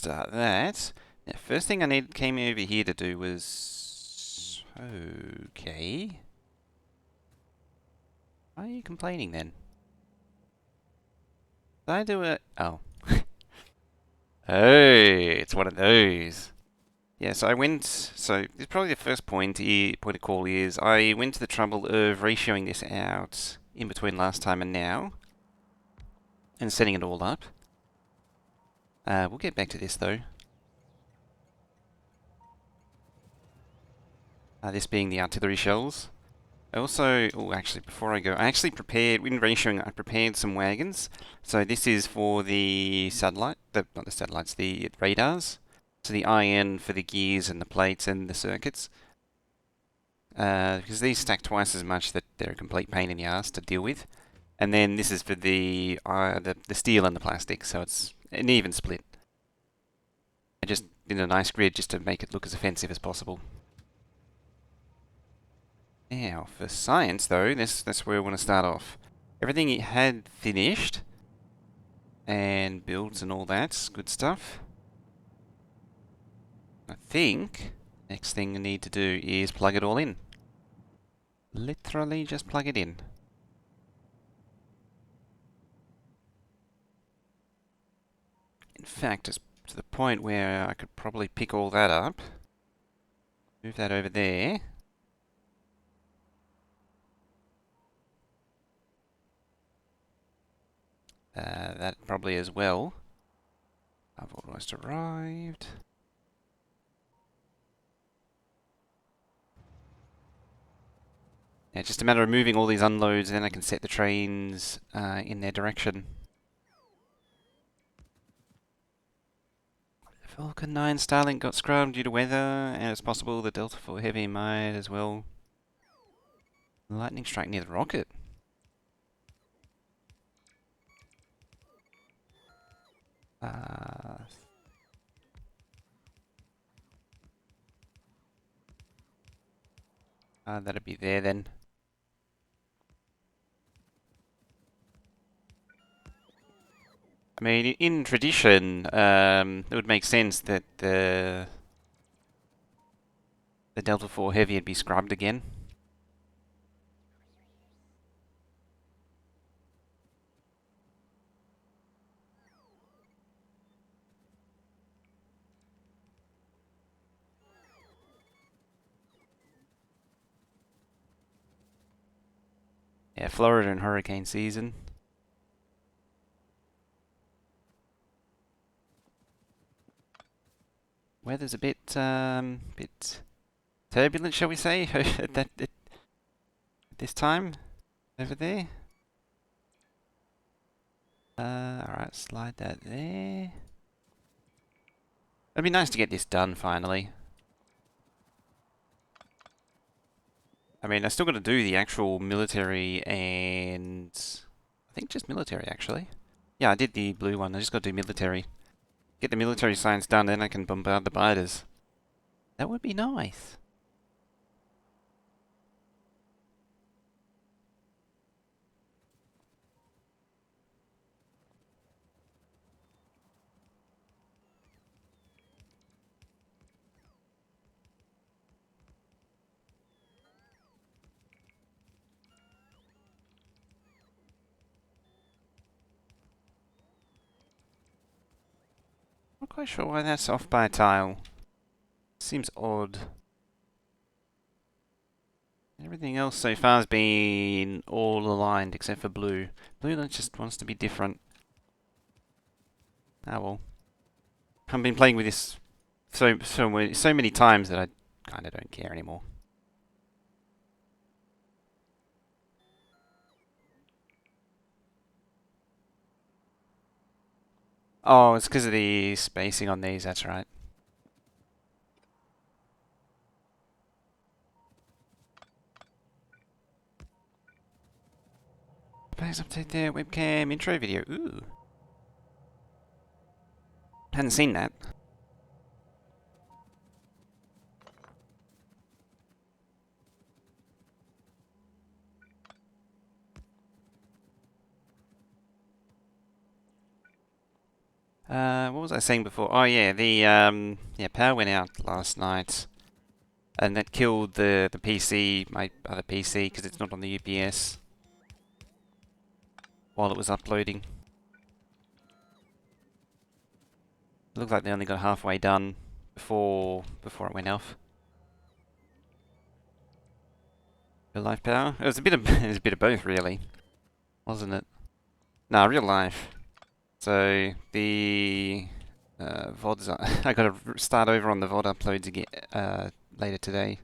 start that. Now, first thing came over here to do was... Okay. Why are you complaining then? Did I do it? Oh. Oh, it's one of those. Yeah, so I went... So, this is probably the first point of call is I went to the trouble of ratioing this out in between last time and now. And setting it all up. We'll get back to this though. This being the artillery shells. I also, actually, before I go, I actually prepared, in ratioing, I prepared some wagons. So this is for the satellite, not the satellites, the radars. So the IN for the gears and the plates and the circuits. Because these stack twice as much that they're a complete pain in the ass to deal with. And then this is for the steel and the plastic, so it's an even split. I just did a nice grid just to make it look as offensive as possible. Now, for science, though, that's where we want to start off. Everything it had finished, and builds and all that, good stuff. I think next thing I need to do is plug it all in. Literally just plug it in. In fact, it's to the point where I could probably pick all that up, move that over there. That probably as well. I've almost arrived. Yeah, just a matter of moving all these unloads, and then I can set the trains in their direction. Falcon 9 Starlink got scrubbed due to weather, and it's possible the Delta 4 Heavy might as well. Lightning strike near the rocket. That'd be there then. I mean, in tradition, it would make sense that the Delta 4 Heavy would be scrubbed again. Yeah, Florida and hurricane season. Weather's a bit turbulent, shall we say, at this time over there. Alright, slide that there. It'd be nice to get this done finally. I mean, I still got to do the actual military and I think just military actually. Yeah, I did the blue one. I just got to do military. Get the military science done, then I can bombard the biters. That would be nice. Not quite sure why that's off by a tile. Seems odd. Everything else so far has been all aligned except for blue. Blue that just wants to be different. Ah well. I've been playing with this so many times that I kind of don't care anymore. Oh, it's because of the spacing on these, that's right. Please update their webcam intro video. Ooh. Hadn't seen that. What was I saying before? Oh yeah, the power went out last night, and that killed the PC, my other PC, because it's not on the UPS while it was uploading. It looked like they only got halfway done before it went off. Real life power? It was a bit of it was a bit of both, really, wasn't it? Nah, real life. So the VODs. I got to start over on the VOD uploads again later today.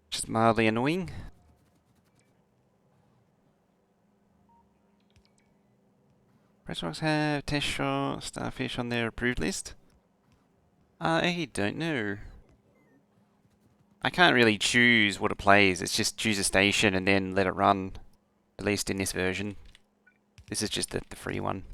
Which is mildly annoying. Pressrocks have test shot starfish on their approved list. I don't know. I can't really choose what it plays. It's just choose a station and then let it run. At least in this version. This is just the free one.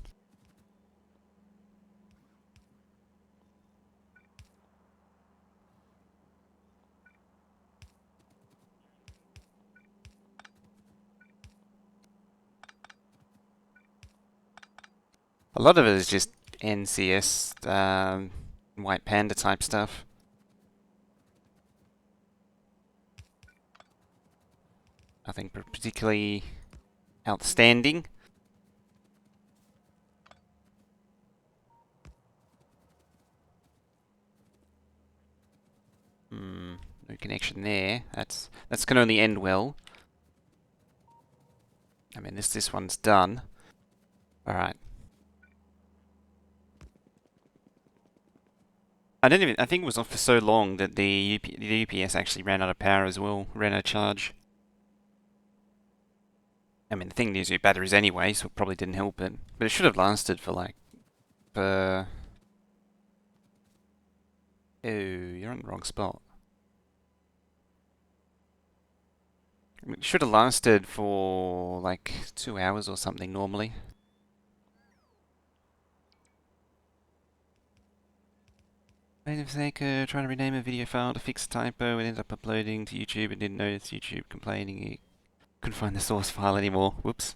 A lot of it is just NCS, White Panda type stuff. Nothing particularly outstanding. No connection there. That's can only end well. I mean, this one's done. All right. I think it was off for so long that the UPS actually ran out of power as well. Ran out of charge. I mean, the thing uses your batteries anyway, so it probably didn't help it. But it should have lasted for like, oh, you're on the wrong spot. I mean, it should have lasted for like 2 hours or something normally. Made a mistake trying to rename a video file to fix a typo and ended up uploading to YouTube and didn't notice YouTube complaining he couldn't find the source file anymore. Whoops.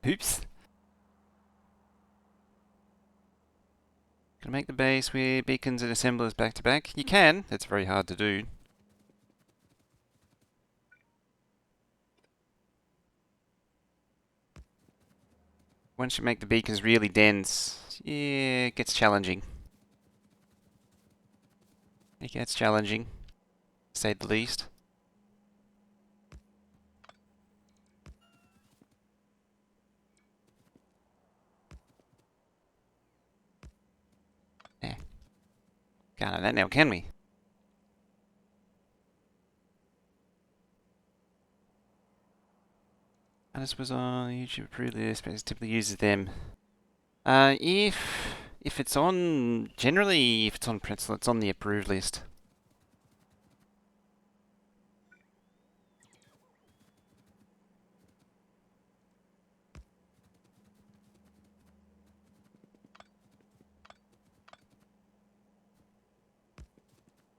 Oops. Can I make the base with beacons and assemblers back to back? You can. It's very hard to do. Once you make the beacons really dense, yeah, it gets challenging. It gets challenging, to say the least. Yeah. Can't have that now, can we? And this was on YouTube approved list, but it typically uses them. If it's on, generally, if it's on Pretzel, it's on the approved list.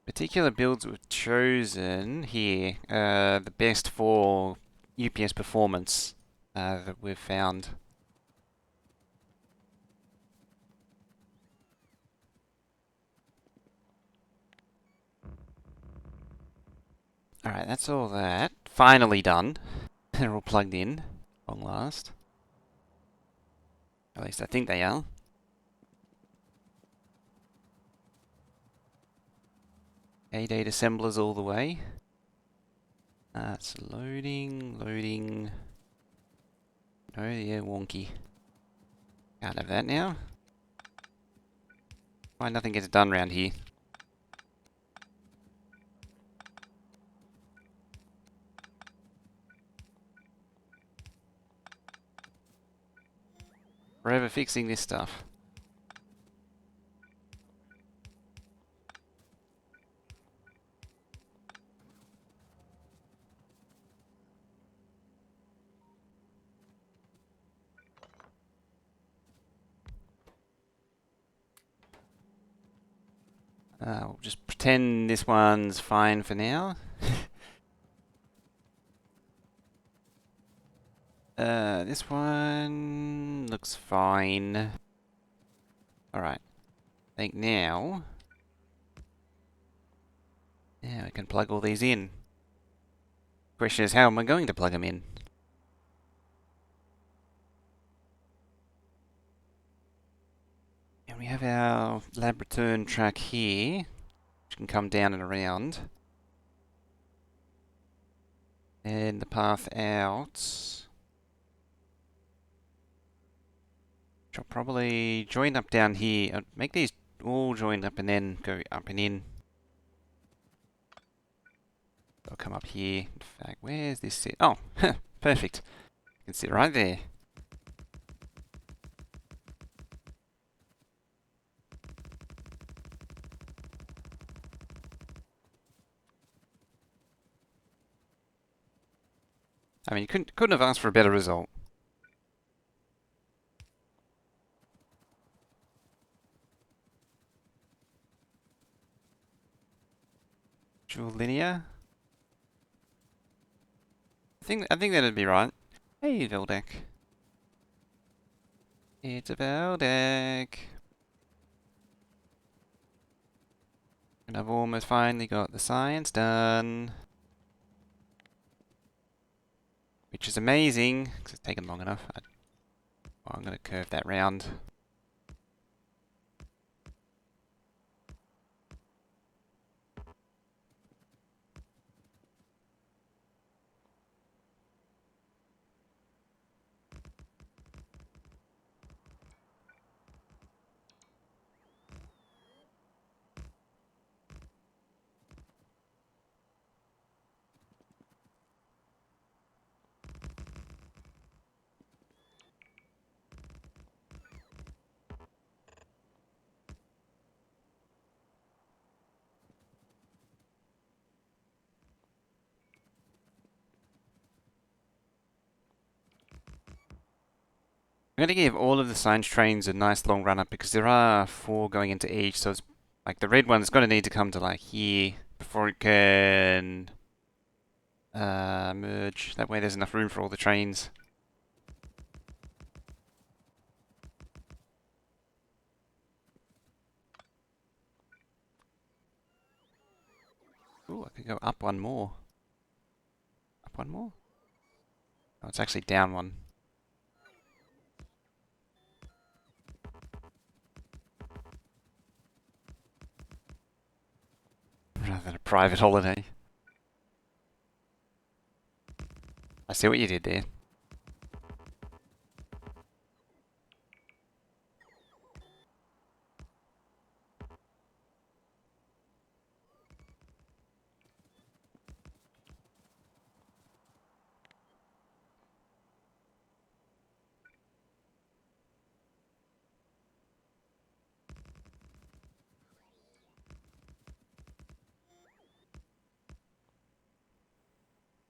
Particular builds were chosen here, the best for UPS performance that we've found. Alright, that's all that. Finally done. They're all plugged in, long last. At least I think they are. A-date assemblers all the way. It's loading. Oh yeah, wonky. Can't have that now. Why nothing gets done around here? Forever fixing this stuff. We'll just pretend this one's fine for now. This one looks fine. Alright. I think now I can plug all these in. Question is, how am I going to plug them in? And we have our lab return track here, which can come down and around. And the path out, which I'll probably join up down here. I'll make these all joined up and then go up and in. I'll come up here. In fact, where's this sit? Oh, perfect. You can sit right there. I mean, you couldn't have asked for a better result. Dual linear. I think that'd be right. Hey, Vildek. It's a Vildek. And I've almost finally got the science done. Which is amazing, because it's taken long enough. I'm going to curve that round. I'm going to give all of the science trains a nice long run up because there are 4 going into each, so it's like the red one's going to need to come to like here before it can merge. That way there's enough room for all the trains. Ooh, I could go up one more. Up one more? Oh, it's actually down one. Rather than a private holiday. I see what you did there.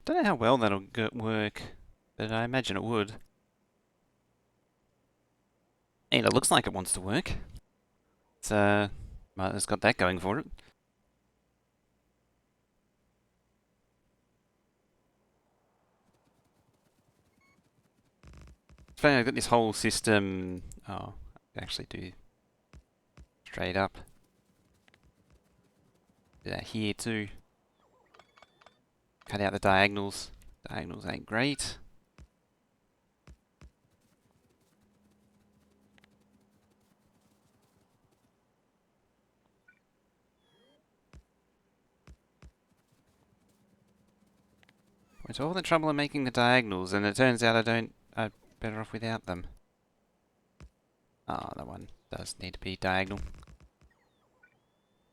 Don't know how well that'll work, but I imagine it would. And it looks like it wants to work. It's well, it's got that going for it. It's funny, I've got this whole system. Oh, I actually do straight up. Do that here too. Cut out the diagonals. Diagonals ain't great. It's all the trouble in making the diagonals, and it turns out I'm better off without them. Ah, that one does need to be diagonal.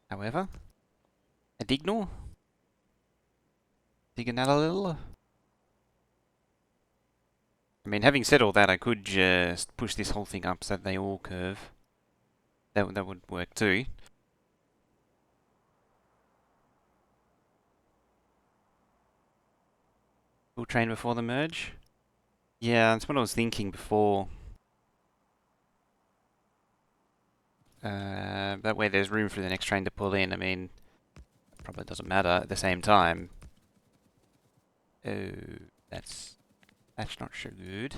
However, a diagonal. Diagonal. I mean, having said all that, I could just push this whole thing up so that they all curve. That would work too. Full train before the merge? Yeah, that's what I was thinking before. That way there's room for the next train to pull in. I mean, it probably doesn't matter at the same time. Oh, that's not so good.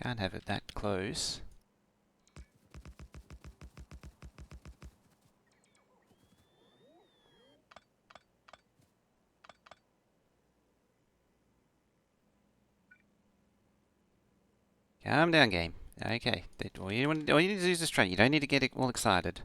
Can't have it that close. Calm down, game. Okay. All you need to do is just train. You don't need to get all excited.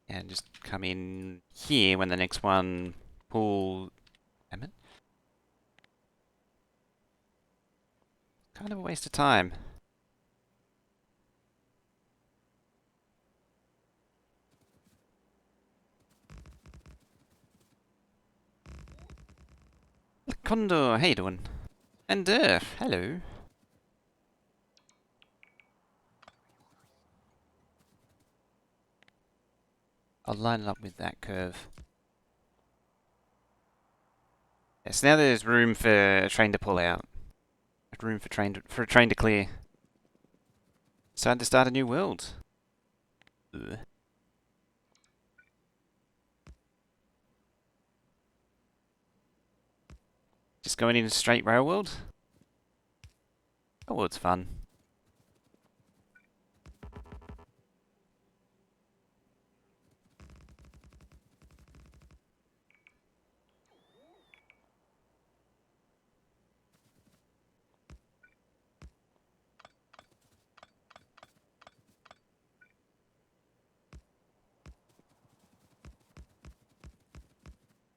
And just come in here when the next one pull. Damn it. Kind of a waste of time. Condor, how you doing? And Durf, hello. I'll line it up with that curve. Yes, now there's room for a train to pull out. Room for a train to clear. It's time to start a new world. Ugh. Just going in a straight rail world? Oh, it's fun.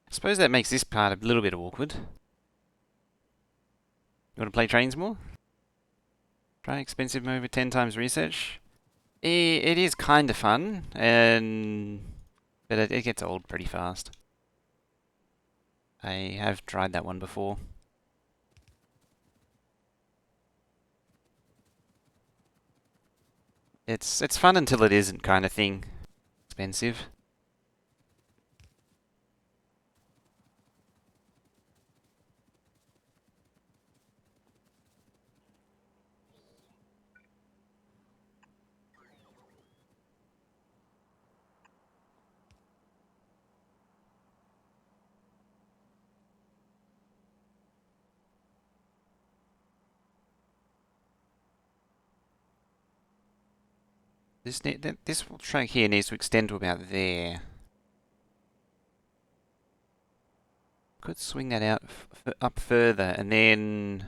I suppose that makes this part a little bit awkward. You want to play trains more? Try expensive mode with 10 times research. It is kind of fun, but it gets old pretty fast. I have tried that one before. It's fun until it isn't, kind of thing. Expensive. This track here needs to extend to about there. Could swing that out up further and then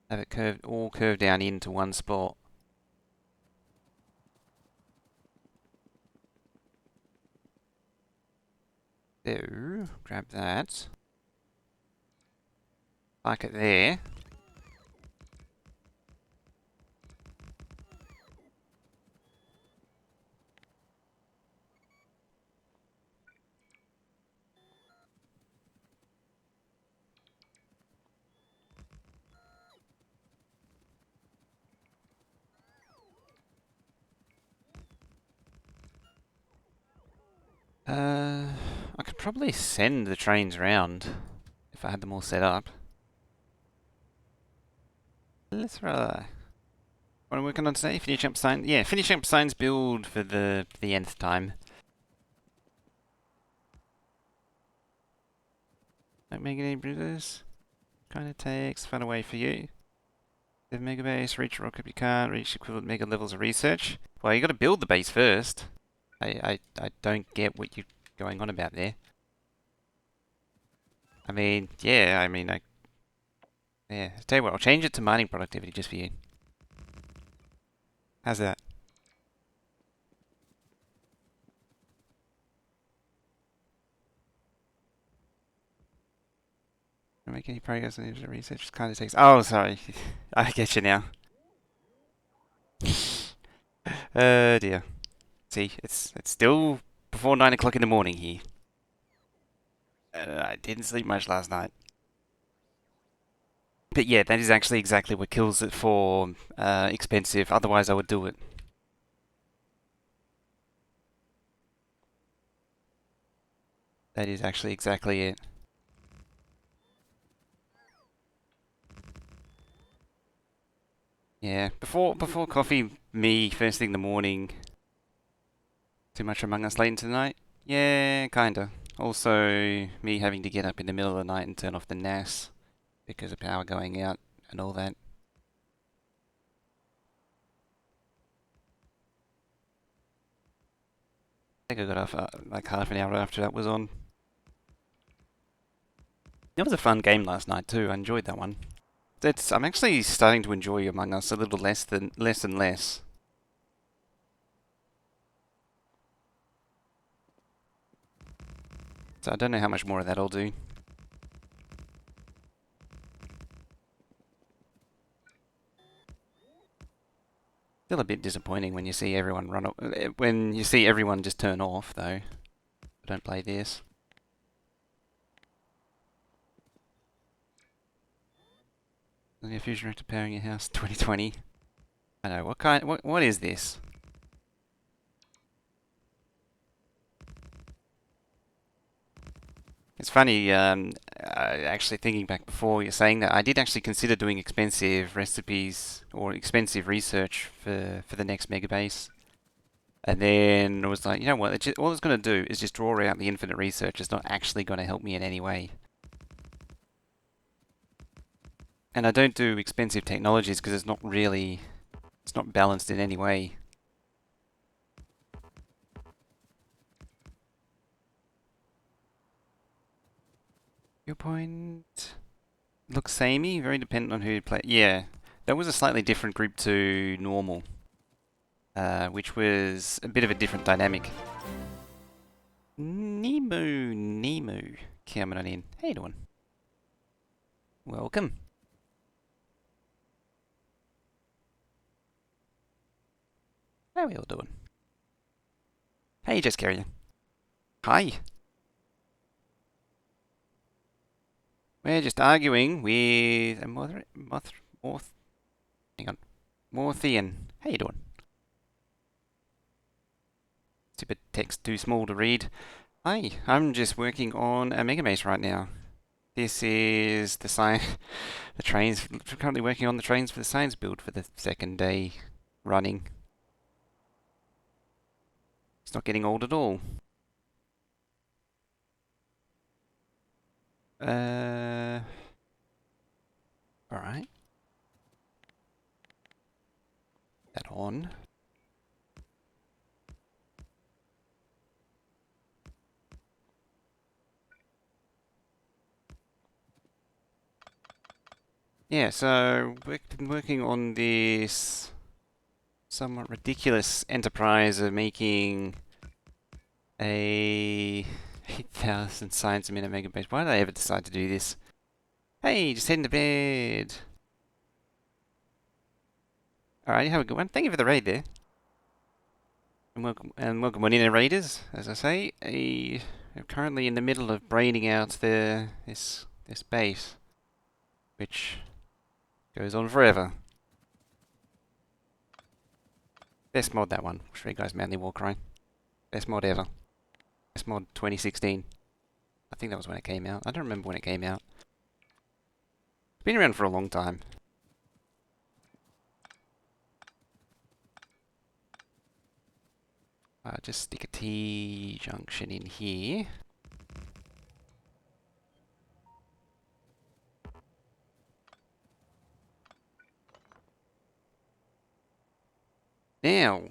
have it all curved down into one spot. So, grab that. Park it there. I could probably send the trains around if I had them all set up. Let's what I'm working on today? Finish up sign. Yeah, finish up signs build for the nth time. Don't make any bruises. Kind of takes fun away for you. The Megabase, reach a rocket you can't, reach equivalent mega levels of research. Well, you got to build the base first. I don't get what you're going on about there. I mean, yeah, yeah. Tell you what, I'll change it to mining productivity just for you. How's that? Don't make any progress on the research. It kind of takes. Oh, sorry. I get you now. Dear. See, it's still before 9 o'clock in the morning here. I didn't sleep much last night. But yeah, that is actually exactly what kills it for expensive. Otherwise, I would do it. That is actually exactly it. Yeah, before coffee, me first thing in the morning. Too much Among Us late into the night? Yeah, kinda. Also, me having to get up in the middle of the night and turn off the NAS because of power going out and all that. I think I got off like half an hour after that was on. It was a fun game last night too. I enjoyed that one. I'm actually starting to enjoy Among Us a little less and less. So I don't know how much more of that I'll do. Still a bit disappointing when you see everyone when you see everyone just turn off though. Don't play this. Linear fusion reactor powering your house 2020. I know, what is this? It's funny, actually thinking back before you're saying that, I did actually consider doing expensive recipes or expensive research for the next Megabase. And then I was like, you know what, all it's going to do is just draw out the infinite research. It's not actually going to help me in any way. And I don't do expensive technologies because it's not balanced in any way. Viewpoint looks samey, very dependent on who you play. Yeah, that was a slightly different group to normal, which was a bit of a different dynamic. Nemu, coming on in. How you doing? Welcome. How are we all doing? Hey, just carrying. Hi. We're just arguing with a hang on, Morthian. How you doing? Super text too small to read. Hi, I'm just working on a Megabase right now. This is the the trains. Currently working on the trains for the science build for the second day running. It's not getting old at all. All right. That on. Yeah, so we've been working on this somewhat ridiculous enterprise of making a 8,000 science a minute megabase. Why did I ever decide to do this? Hey, just heading to bed. Alright, have a good one. Thank you for the raid there. And welcome on in, raiders. As I say, I'm currently in the middle of braiding out this base, which goes on forever. Best mod, that one. Show you guys Manly War Cry. Best mod ever. Best mod 2016. I think that was when it came out. I don't remember when it came out. It's been around for a long time. Just stick a T-junction in here. Now,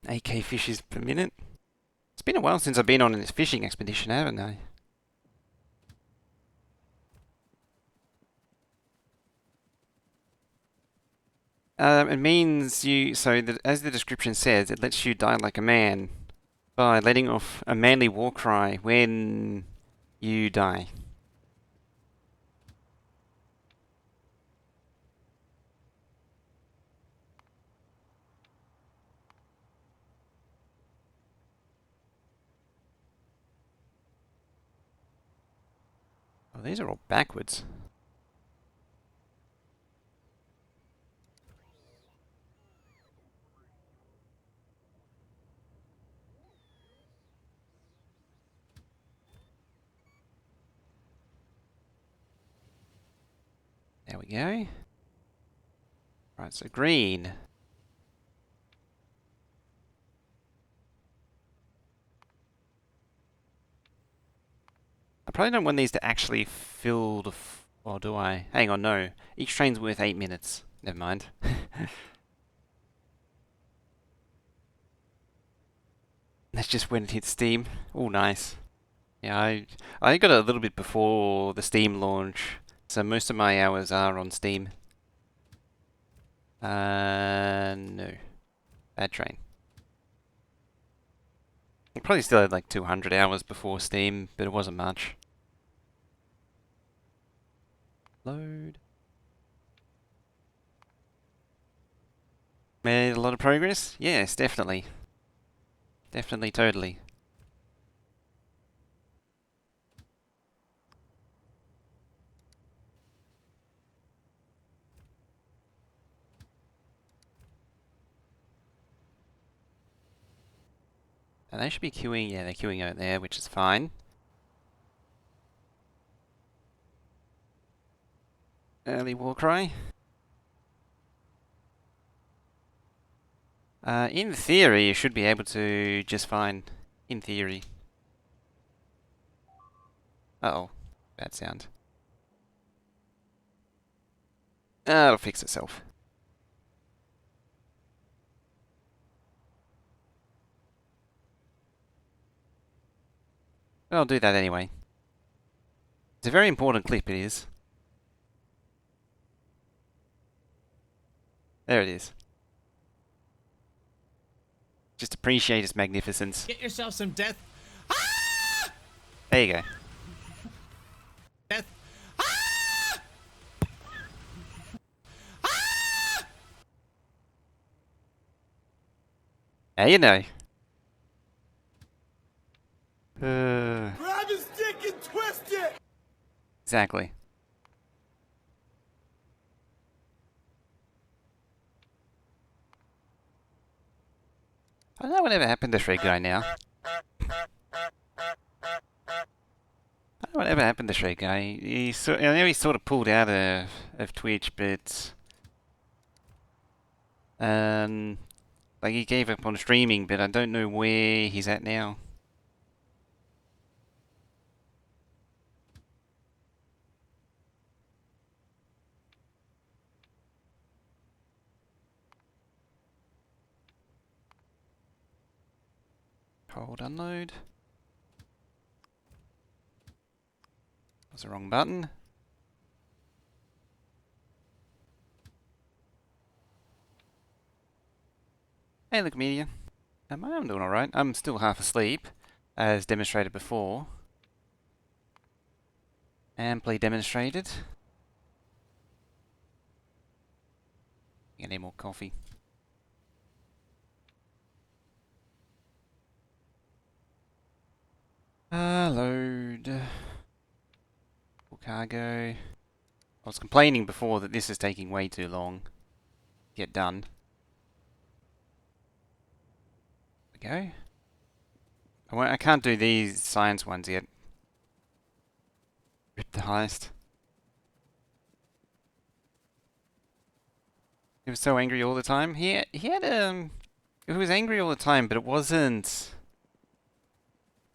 AK fishes per minute. It's been a while since I've been on this fishing expedition, haven't I? It means so that, as the description says, it lets you die like a man by letting off a manly war cry when you die. Oh, these are all backwards. There we go. Right, so green. probably don't want these to actually fill the... Or do I? Hang on, no. Each train's worth 8 minutes. Never mind. That's just when it hits Steam. Oh, nice. Yeah, I got it a little bit before the Steam launch, so most of my hours are on Steam. No. Bad train. I probably still had like 200 hours before Steam, but it wasn't much. Load. Made a lot of progress? Yes, definitely. Definitely, totally. And they should be queuing, yeah, they're queuing out there, which is fine. Early war cry. In theory, you should be able to just fine. In theory. Uh-oh. Bad sound. It'll fix itself. I'll do that anyway. It's a very important clip, it is. There it is. Just appreciate its magnificence. Get yourself some death. There you go. Death. Now you know. Grab his dick and twist it. Exactly. I don't know whatever happened to Shred Guy now. I don't know whatever happened to Shred Guy. I know he sort of pulled out of Twitch, but like he gave up on streaming, but I don't know where he's at now. Hold unload. Was the wrong button. Hey, look, media. I'm doing alright. I'm still half asleep, as demonstrated before. Amply demonstrated. I need more coffee. Load. Full cargo. I was complaining before that this is taking way too long to get done. There we go. I can't do these science ones yet. Rip the heist. He was so angry all the time. He had he was angry all the time, but it wasn't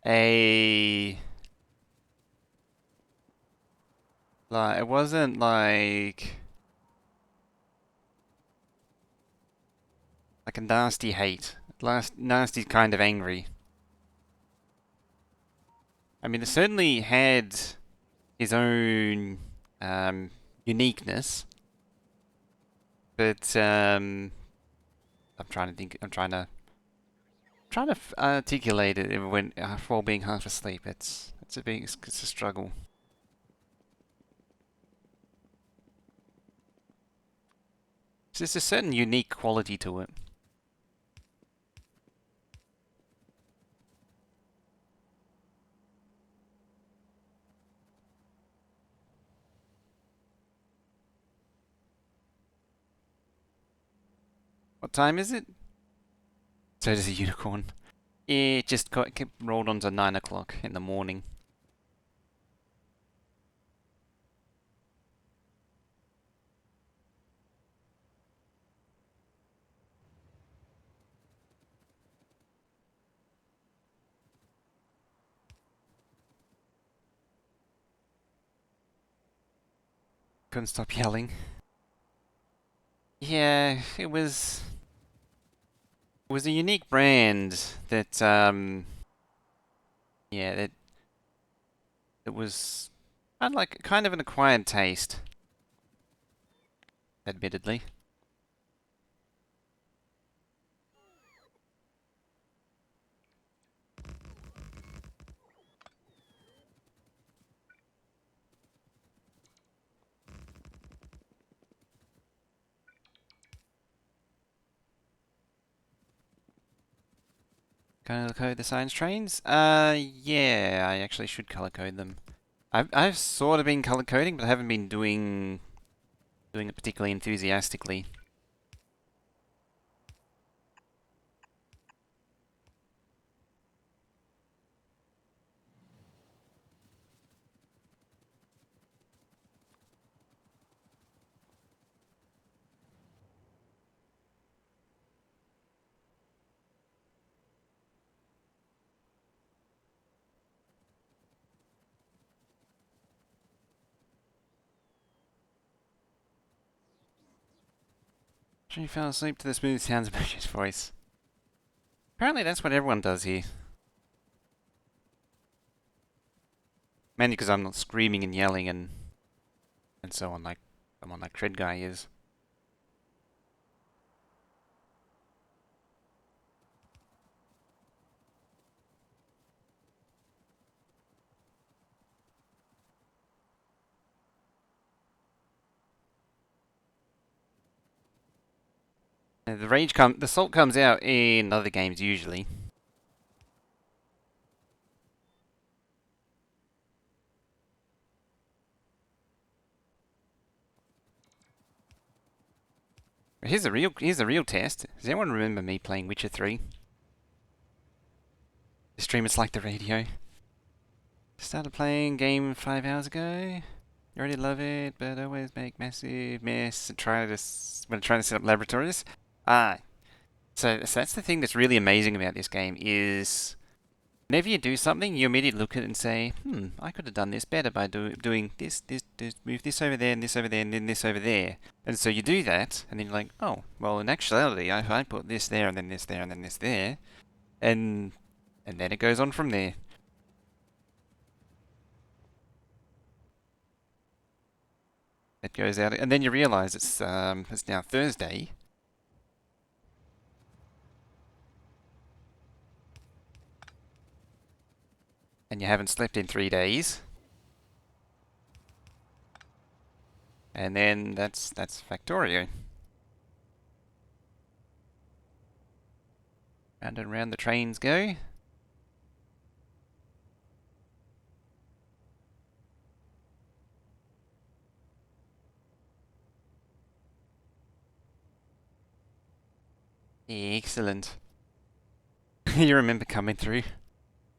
a it wasn't like a nasty hate. Nasty kind of angry. I mean, it certainly had his own uniqueness, but I'm trying to think. I'm trying to articulate it when while being half asleep. It's a struggle. There's a certain unique quality to it. What time is it? So does a unicorn. It just kept rolled on to 9 o'clock in the morning. Couldn't stop yelling. Yeah, it was a unique brand that yeah, that it was unlike kind of an acquired taste, admittedly. Color code the science trains? Yeah, I actually should color code them. I've sort of been color coding, but I haven't been doing it particularly enthusiastically. She fell asleep to the smooth sounds of Bush's voice. Apparently that's what everyone does here. Mainly because I'm not screaming and yelling and so on like someone like Tread Guy is. The salt comes out in other games usually. Here's a real test. Does anyone remember me playing Witcher 3? The stream it's like the radio. Started playing game 5 hours ago. You already love it, but always make massive mess and when trying to set up laboratories. Ah, so that's the thing that's really amazing about this game is whenever you do something, you immediately look at it and say, I could have done this better by doing this, move this over there, and this over there, and then this over there. And so you do that, and then you're like, oh, well, in actuality, if I put this there, and then this there, and then this there, and then it goes on from there. It goes out, and then you realise it's now Thursday, and you haven't slept in 3 days, and then that's Factorio. Round and round the trains go. Excellent. You remember coming through?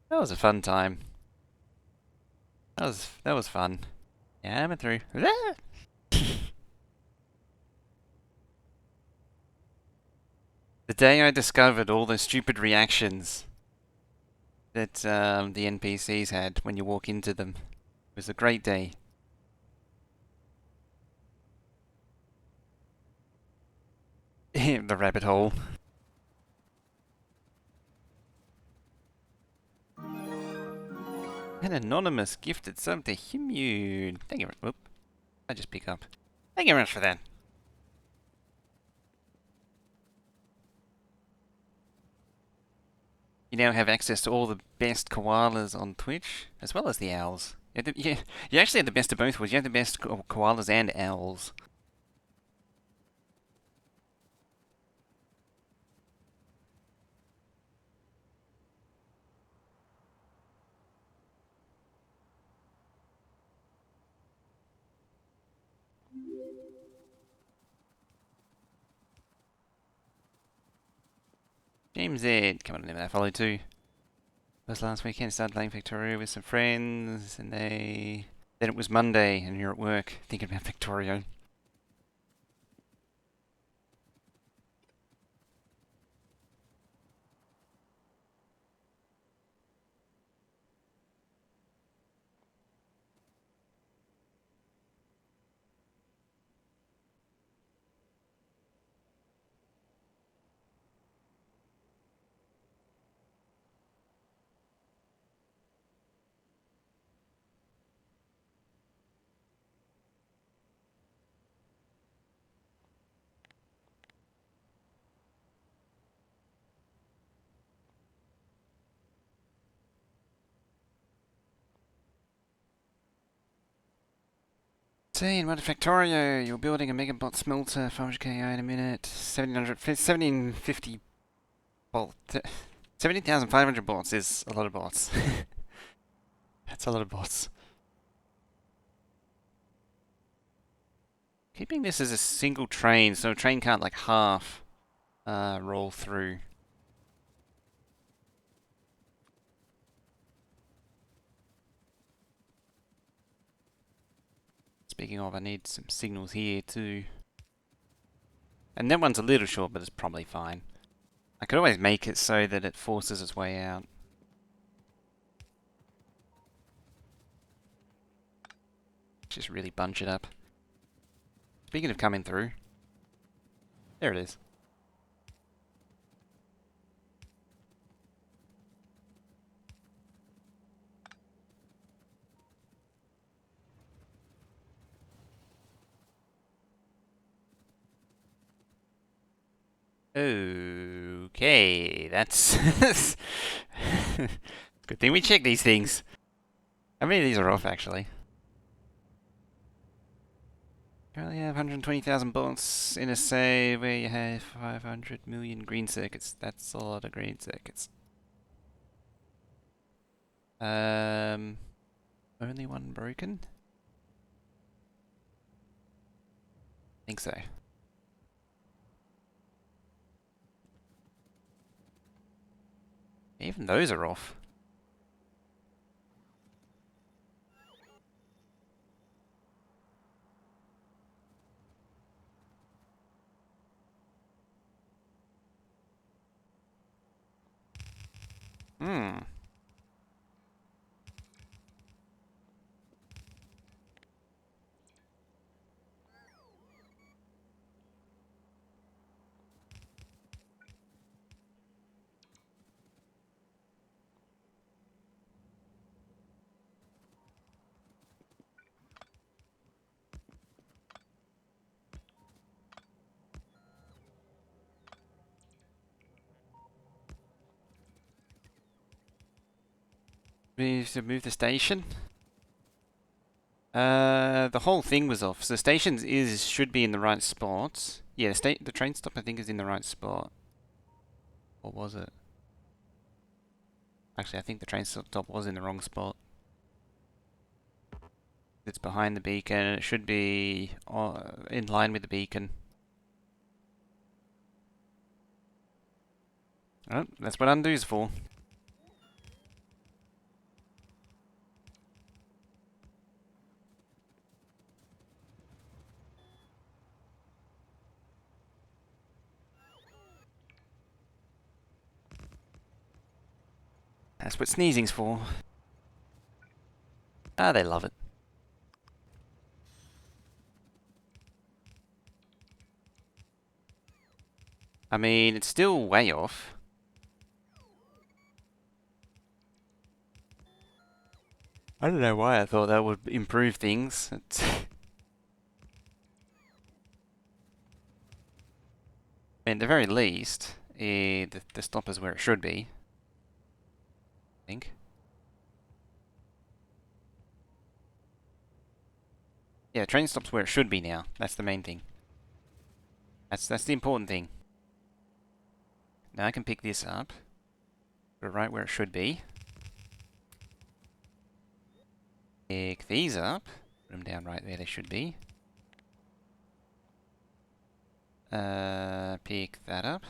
That was a fun time. That was fun. Yeah, I'm through. The day I discovered all the stupid reactions that the NPCs had when you walk into them, it was a great day. The rabbit hole. An anonymous gifted sub to Himmune. Thank you. Whoop. I just pick up. Thank you very much for that. You now have access to all the best koalas on Twitch, as well as the owls. You actually have the best of both worlds. You have the best koalas and owls. James Z. Come on, I follow too. Was last weekend, started playing Factorio with some friends, and then it was Monday, and you're at work thinking about Factorio. Saying, what Factorio, you're building a Megabot smelter, 500k in a minute, 1750 bolt, 17,500 bots is a lot of bots. That's a lot of bots. Keeping this as a single train, so a train can't like half roll through. Speaking of, I need some signals here too. And that one's a little short, but it's probably fine. I could always make it so that it forces its way out. Just really bunch it up. Speaking of coming through, there it is. Okay, that's good thing we check these things. How many of these are off actually? Currently have 120,000 bolts in a save where you have 500 million green circuits. That's a lot of green circuits. Only one broken? Think so. Even those are off. Hmm. We should move the station. The whole thing was off. So the station should be in the right spot. Yeah, the train stop I think is in the right spot. Or was it? Actually, I think the train stop was in the wrong spot. It's behind the beacon, and it should be in line with the beacon. Oh, that's what undo's for. That's what sneezing's for. Ah, they love it. I mean, it's still way off. I don't know why I thought that would improve things. At the very least, the stop is where it should be. I think. Yeah, train stop's where it should be now. That's the main thing. That's the important thing. Now I can pick this up. Put it right where it should be. Pick these up. Put them down right where they should be. Pick that up.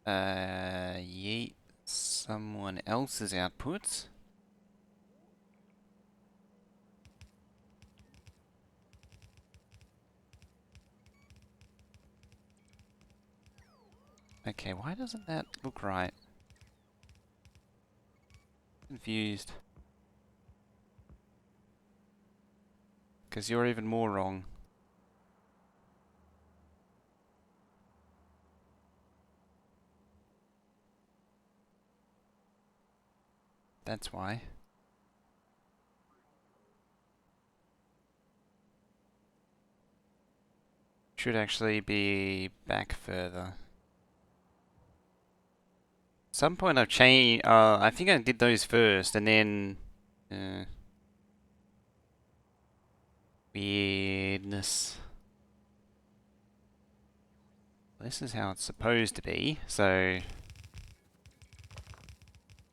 Yeet someone else's output. Okay, why doesn't that look right? Confused. Because you're even more wrong. That's why. Should actually be back further. Some point I've changed. I think I did those first, and then Weirdness. This is how it's supposed to be, so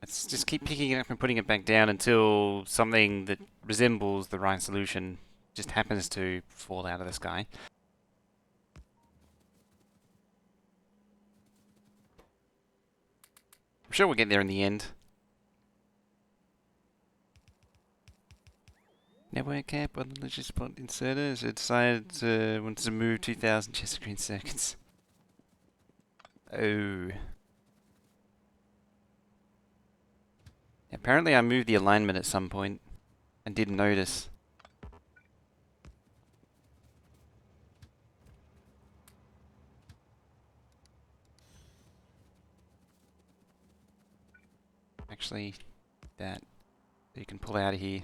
let's just keep picking it up and putting it back down until something that resembles the right solution just happens to fall out of the sky. I'm sure we'll get there in the end. Network cap on the logispot inserters. It decided wanted to move 2000 chest screen circuits. Oh. Apparently I moved the alignment at some point and didn't notice. Actually, that you can pull out of here.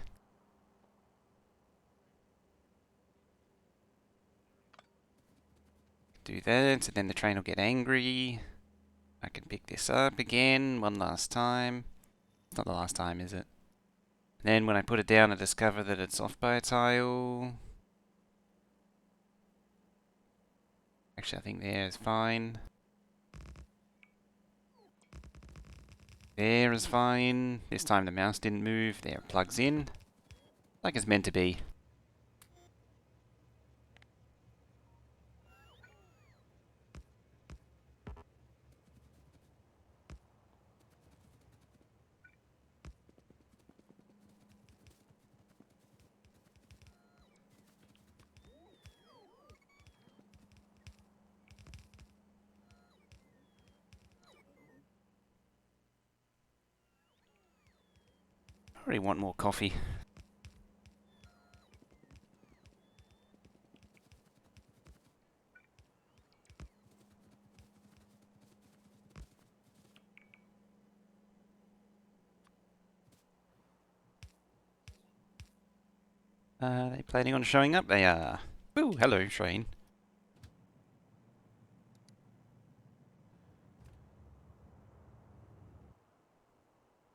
Do that, and then the train will get angry. I can pick this up again one last time. It's not the last time, is it? And then when I put it down, I discover that it's off by a tile. Actually, I think there is fine. There is fine. This time the mouse didn't move. There it plugs in. Like it's meant to be. I really want more coffee. Are they planning on showing up? They are. Ooh, hello, train.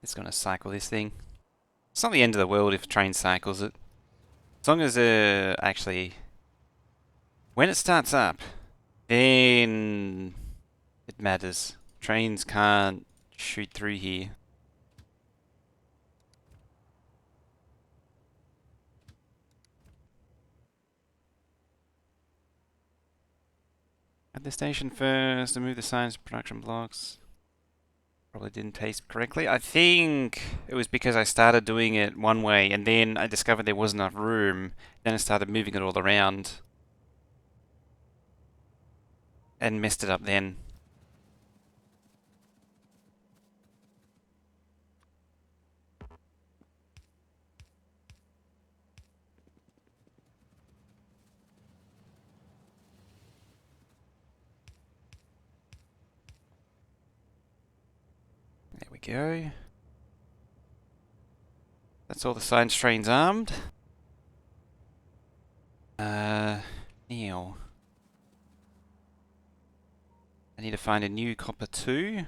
It's gonna cycle this thing. It's not the end of the world if a train cycles it. As long as, actually, when it starts up, then it matters. Trains can't shoot through here. At the station first, remove the signs of production blocks. Probably didn't taste correctly. I think it was because I started doing it one way and then I discovered there wasn't enough room. Then I started moving it all around. And messed it up then. There we go. That's all the science trains armed. Now. I need to find a new copper 2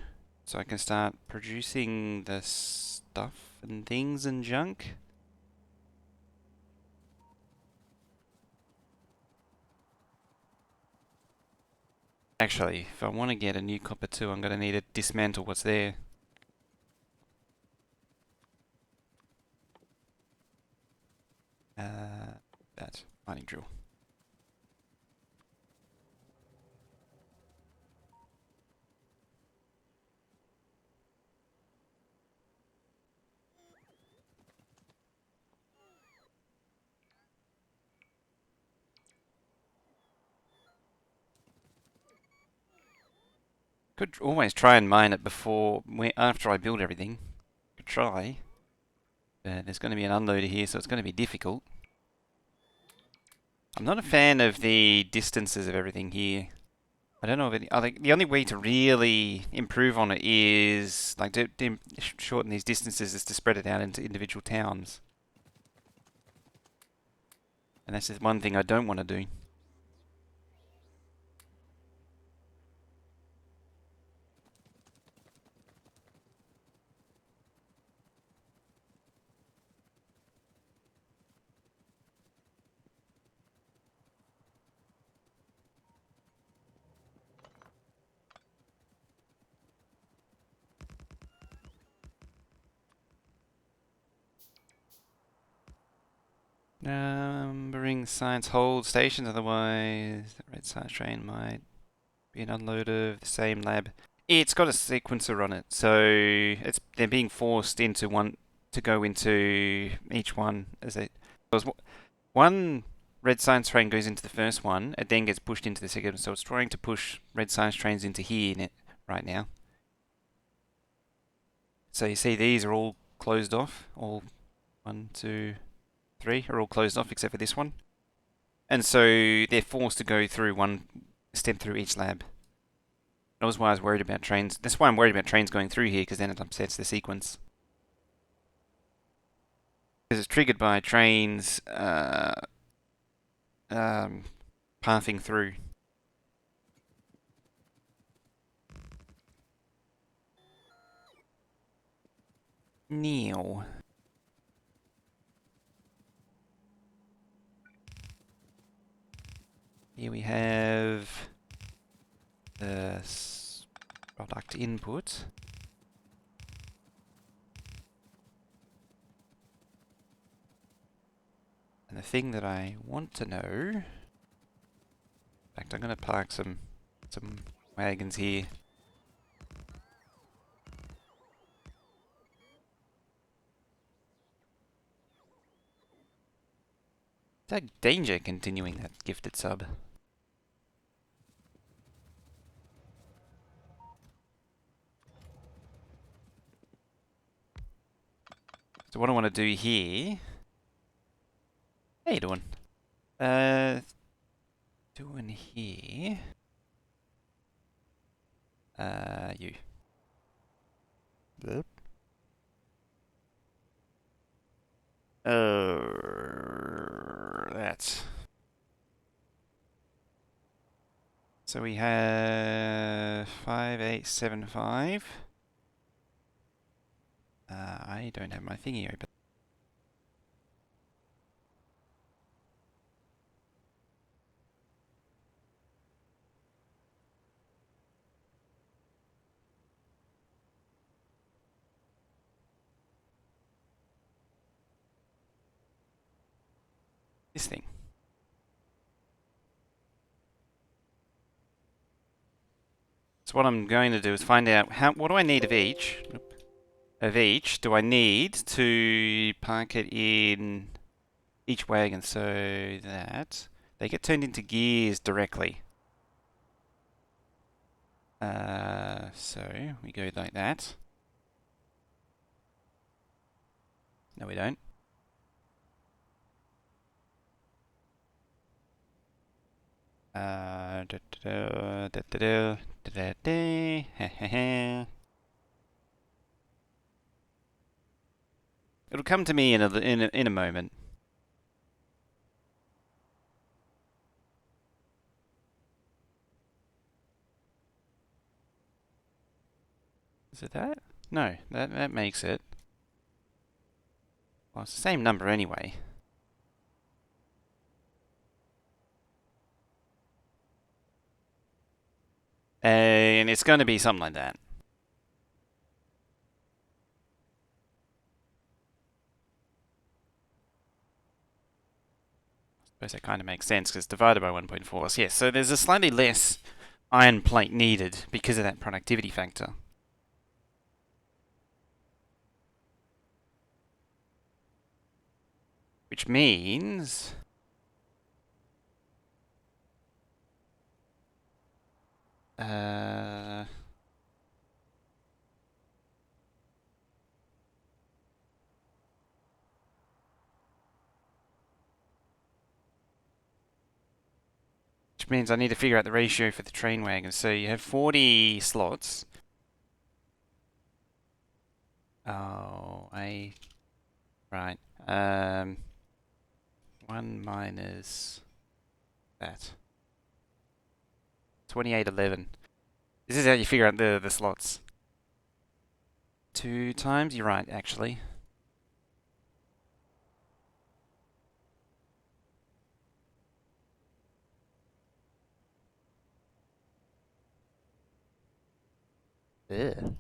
so I can start producing the stuff and things and junk. Actually, if I want to get a new copper 2, I'm going to need to dismantle what's there. That mining drill. Could always try and mine it after I build everything. Could try. But there's going to be an unloader here, so it's going to be difficult. I'm not a fan of the distances of everything here. I don't know if the only way to really improve on it is, like, to shorten these distances is to spread it out into individual towns. And that's just one thing I don't want to do. Numbering signs hold stations, otherwise the red science train might be an unload of the same lab. It's got a sequencer on it, so they're being forced into one to go into each one as they. One red science train goes into the first one, it then gets pushed into the second, so it's trying to push red science trains into here right now. So you see these are all closed off. All 1, 2, 3 are all closed off except for this one. And so they're forced to go through one step through each lab. That was why I was worried about trains. That's why I'm worried about trains going through here, because then it upsets the sequence. Because it's triggered by trains pathing through. Neil. Here we have the product input. And the thing that I want to know, in fact, I'm going to park some wagons here. Is that danger continuing that gifted sub? So what I want to do here. How you doing? Doing here. You. Yep. That. So we have 5875. I don't have my thingy open. This thing. So what I'm going to do is find out what do I need of each. Do I need to park it in each wagon so that they get turned into gears directly. So we go like that. No, we don't. It'll come to me in a moment. Is it that? No, that makes it. Well, it's the same number anyway. And it's going to be something like that. I suppose that kind of makes sense because it's divided by 1.4. So yes, so there's a slightly less iron plate needed because of that productivity factor. Which means... which means I need to figure out the ratio for the train wagons. So you have 40 slots. Oh, right. 1 minus that. 2811. This is how you figure out the slots. 2 times? You're right, actually. Ugh.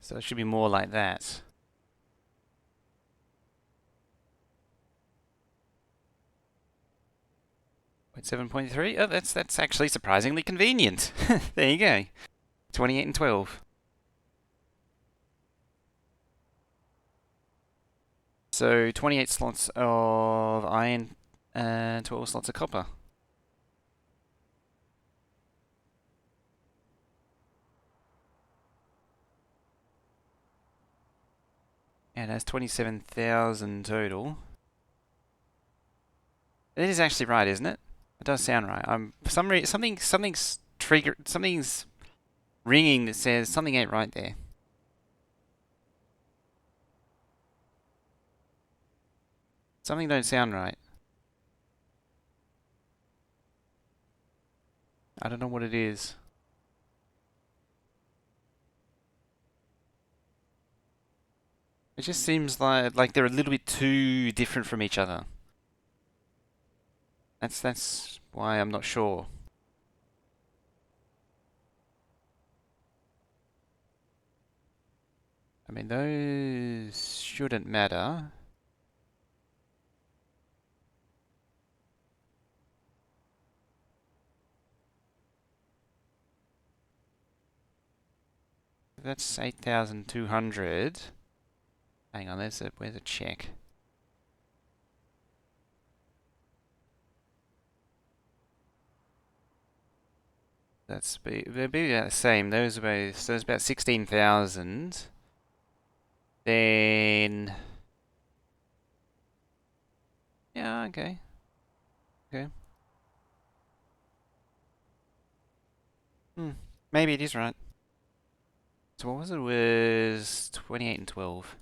So it should be more like that. Point 7.3. Oh, that's actually surprisingly convenient. There you go. 28 and 12. So 28 slots of iron and 12 slots of copper. And that's 27,000 total. It is actually right, isn't it? It does sound right. For some reason, something's triggered, something's ringing that says something ain't right there. Something don't sound right. I don't know what it is. It just seems like they're a little bit too different from each other. That's why I'm not sure. I mean, those shouldn't matter. That's 8,200. Hang on, where's a check? They'll be about the same. Those about 16,000. Then yeah, okay, okay. Hmm, maybe it is right. So what was it? It was 28 and 12.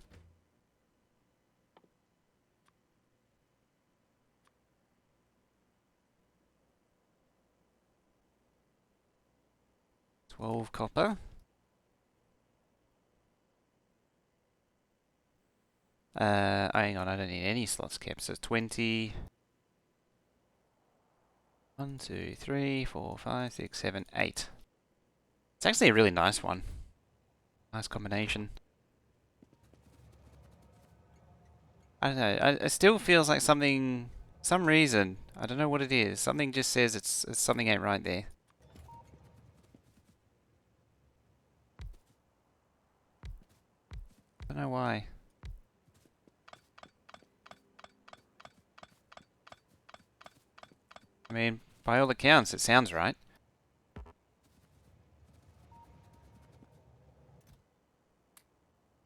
12 copper. Hang on, I don't need any slots kept. So it's 20. 1, 2, 3, 4, 5, 6, 7, 8. It's actually a really nice one. Nice combination. I don't know. It still feels like something. Some reason. I don't know what it is. Something just says it's something ain't right there. I don't know why. I mean, by all accounts, it sounds right.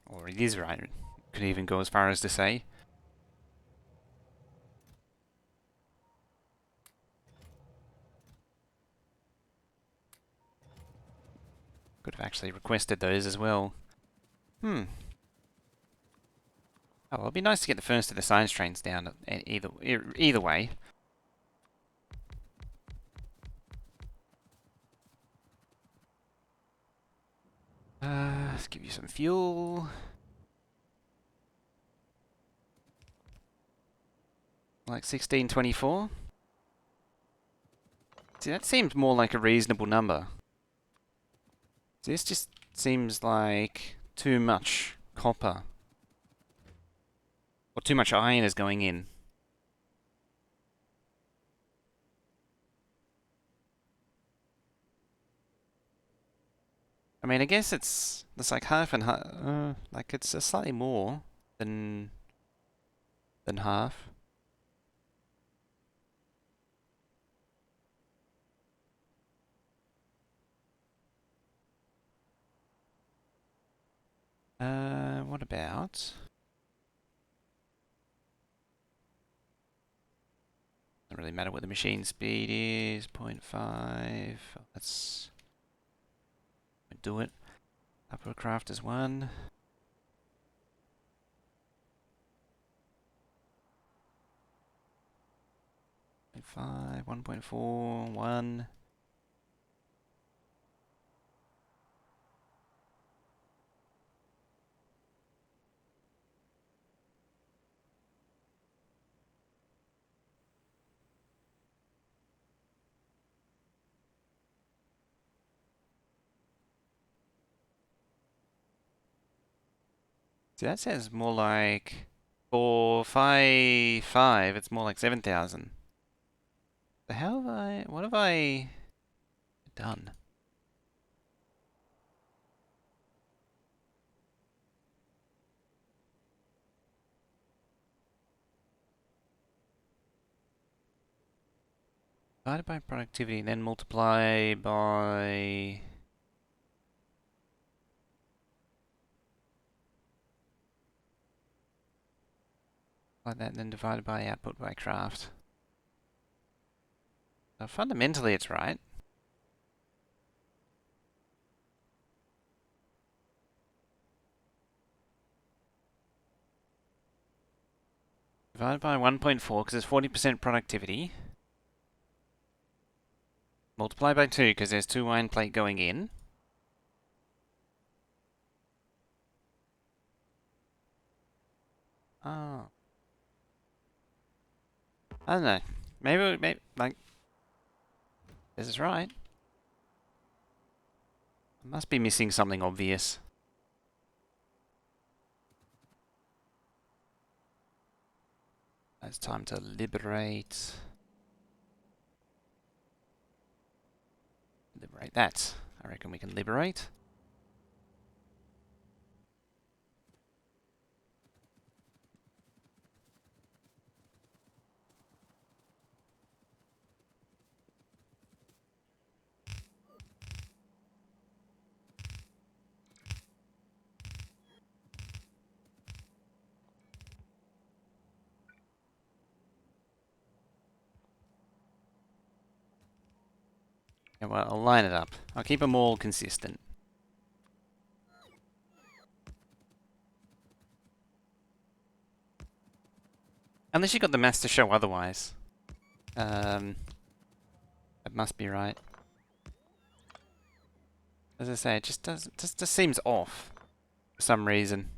Or it is right. Could even go as far as to say. Could have actually requested those as well. Hmm. Oh, well, it'd be nice to get the first of the science trains down either way. Let's give you some fuel. Like 1624. See, that seems more like a reasonable number. This just seems like too much copper. Or too much iron is going in. I mean, I guess it's like half and half. Like it's slightly more than half. What about? Doesn't really matter what the machine speed is. 0.5. Let's do it. Upper craft is 1. 0.5, 1.4, 1. That says more like 455. It's more like 7,000. So how have I? What have I done? Divided by productivity, then multiply by. Like that, then divided by output by craft. So fundamentally, it's right. Divided by 1.4 because there's 40% productivity. Multiply by 2 because there's 2 iron plate going in. Oh. I don't know. Maybe like, this is right. I must be missing something obvious. It's time to liberate. Liberate that. I reckon we can liberate. Yeah, well, I'll line it up. I'll keep them all consistent. Unless you got the maths to show otherwise. That must be right. As I say, it just seems off for some reason.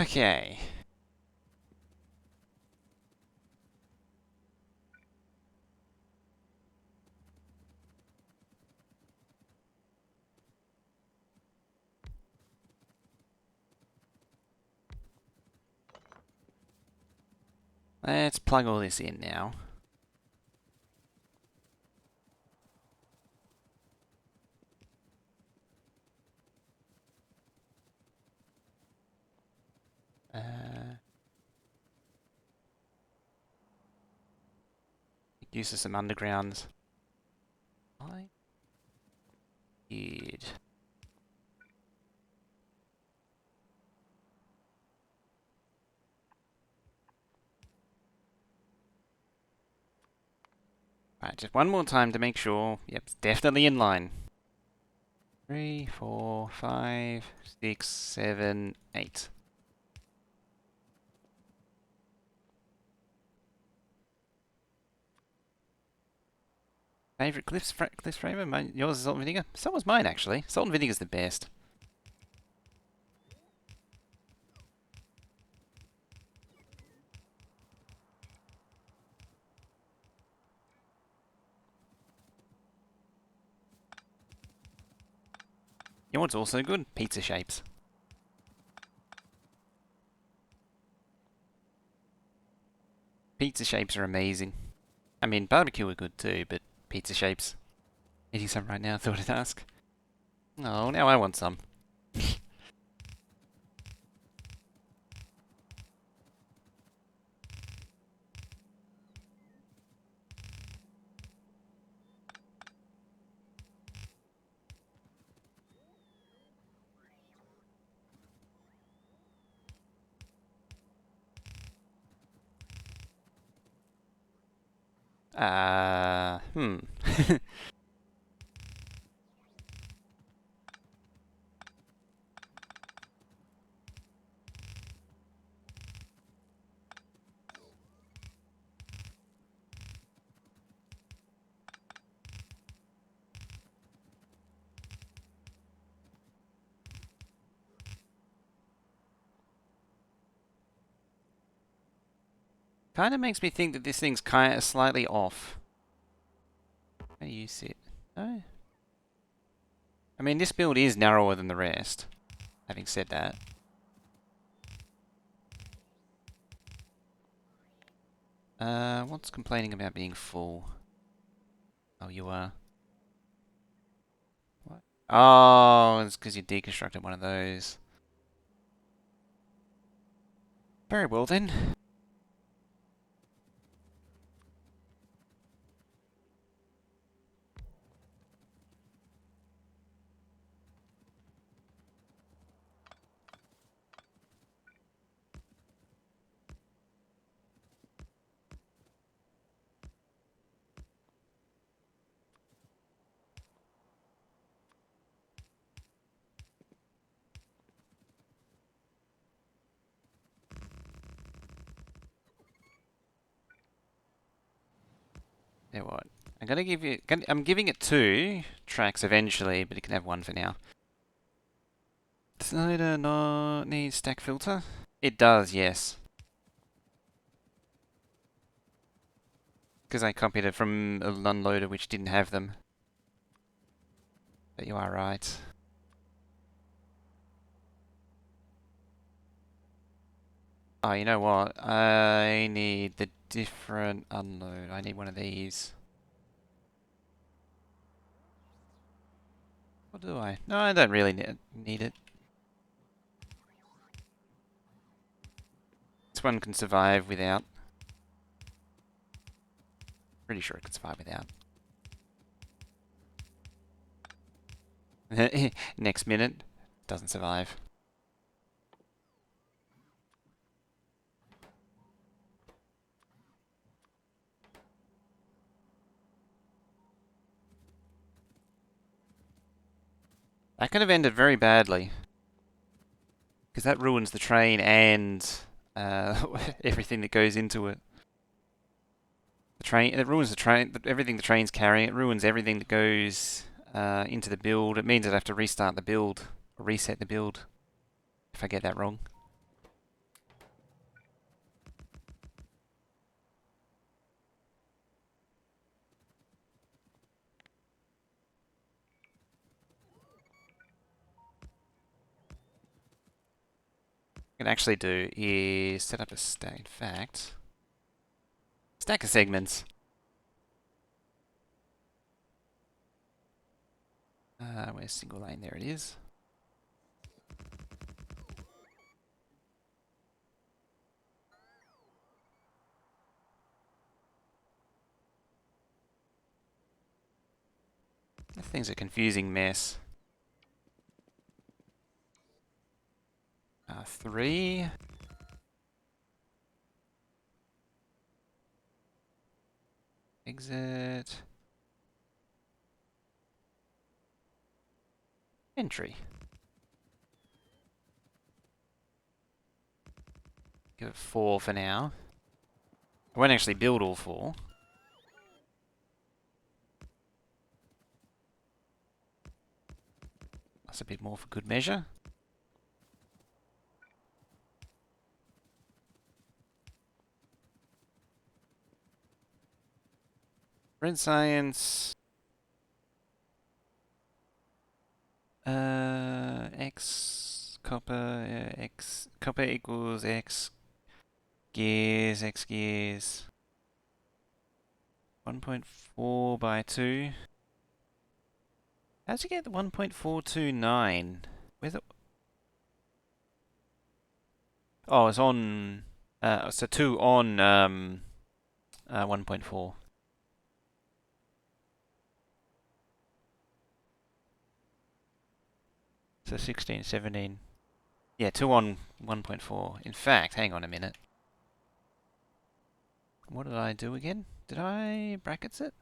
Okay. Let's plug all this in now. Use of some undergrounds. I did. Right, just one more time to make sure. Yep, it's definitely in line. 3, 4, 5, 6, 7, 8. Favorite Cliff's flavor? Yours is salt and vinegar? So was mine, actually. Salt and vinegar's the best. You know what's also good? Pizza shapes. Pizza shapes are amazing. I mean, barbecue are good too, but pizza shapes. Eating some right now, thought I'd ask. Oh, now I want some. Hmm. Kind of makes me think that this thing's kind of slightly off. How do you sit? No? I mean, this build is narrower than the rest, having said that. What's complaining about being full? Oh, you are. What? Oh, it's because you deconstructed one of those. Very well then. There what? I'm giving it 2 tracks eventually, but it can have 1 for now. Does Loader not need stack filter? It does, yes. Because I copied it from a unloader which didn't have them. But you are right. Oh, you know what? I need the different unload. I need one of these. What do I? No, I don't really need it. This one can survive without. Pretty sure it can survive without. Next minute, doesn't survive. That could have ended very badly. Because that ruins the train and everything that goes into it. The train, it ruins the train, everything the train's carrying. It ruins everything that goes into the build. It means I'd have to restart the build, or reset the build, if I get that wrong. What I can actually do is set up a stack. In fact, stack of segments. Where's single lane? There it is. This thing's a confusing mess. 3. Exit. Entry. Give it 4 for now. I won't actually build all 4. That's a bit more for good measure. Red science. X copper. X copper equals X gears. X gears. 1.4 by 2. How'd you get the 1.429? Where's it? Oh, it's on. So 2 on 1.4. So 16, 17. Yeah, 2 on 1.4. In fact, hang on a minute. What did I do again? Did I brackets it?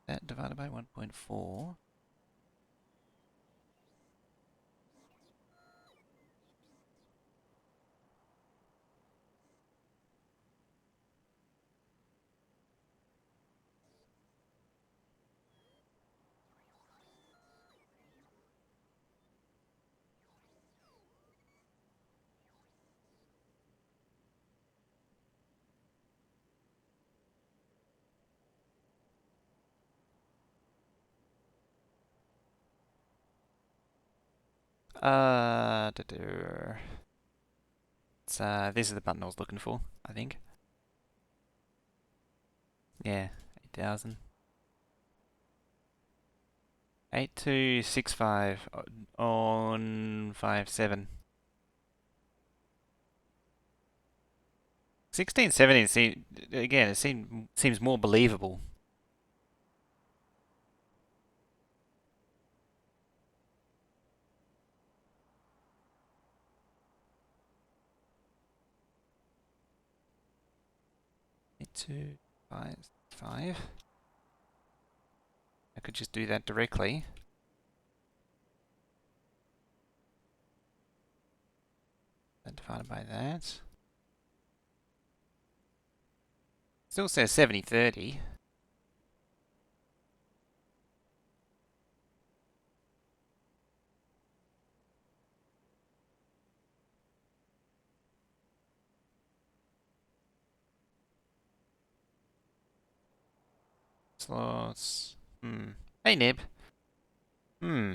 That divided by 1.4. It's, this is the button I was looking for, I think. Yeah, 8,000. 8265 on 57. 1617, again, it seems more believable. Eight two five. I could just do that directly. And divided by that. Still says 7030. Slots. Hey, Nib. Hmm.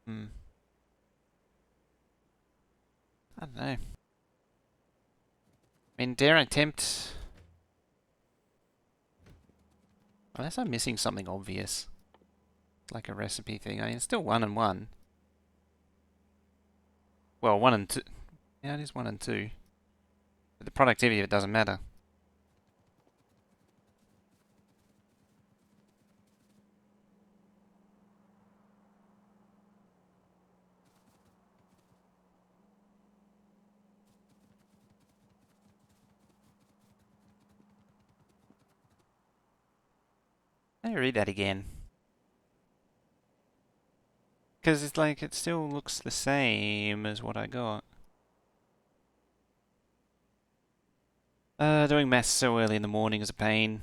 Hmm. I don't know. I mean, dare I attempt... Unless I'm missing something obvious. Like a recipe thing. I mean, it's still 1 and 1. Well, 1 and 2. Yeah, it is 1 and 2. But the productivity of it doesn't matter. Let me read that again. Because it's like, it still looks the same as what I got. Doing maths so early in the morning is a pain.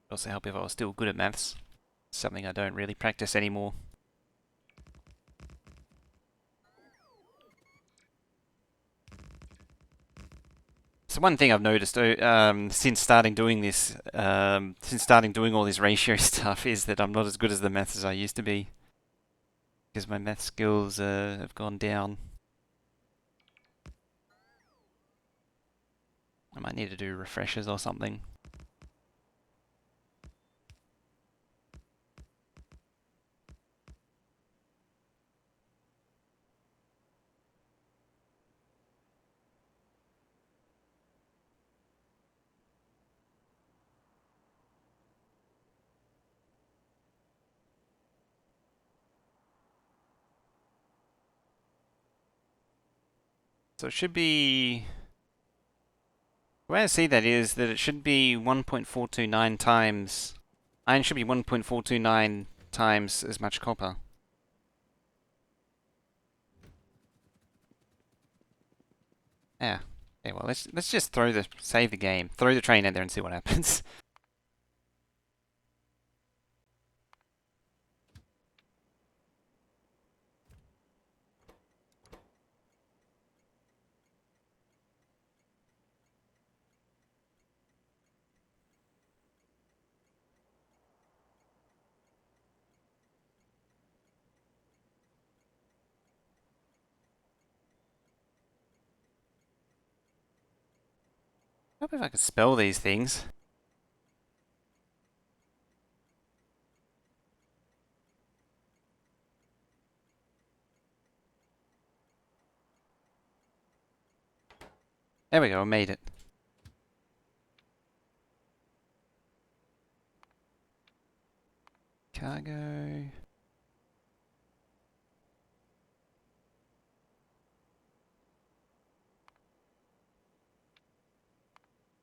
It'd also help if I was still good at maths. Something I don't really practice anymore. So one thing I've noticed since starting doing this, since starting doing all this ratio stuff, is that I'm not as good as the maths as I used to be. Because my math skills have gone down. I might need to do refreshers or something. So it should be... The way I see that is that it should be 1.429 times... Iron should be 1.429 times as much copper. Yeah. Okay, well, let's just save the game. Throw the train in there and see what happens. I hope if I could spell these things. There we go, I made it. Cargo.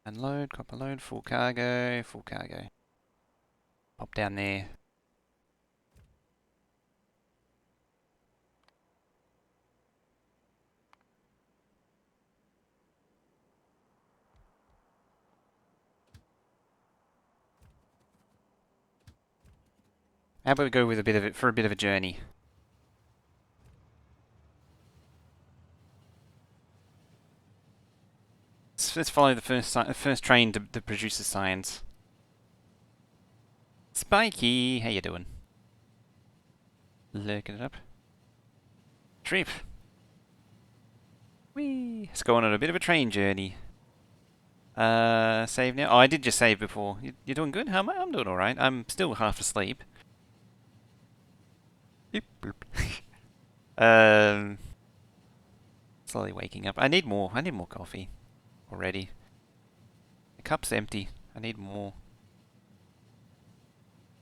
Unload, copper load, full cargo, full cargo. Pop down there. How about we go with a bit of it for a bit of a journey? Let's follow the first train to produce the science. Spiky, how you doing? Looking it up. Trip. Whee! Let's go on a bit of a train journey. Save now. Oh, I did just save before. You're doing good? How am I? I'm doing alright. I'm still half asleep. Beep, boop. Slowly waking up. I need more. I need more coffee already. The cup's empty. I need more.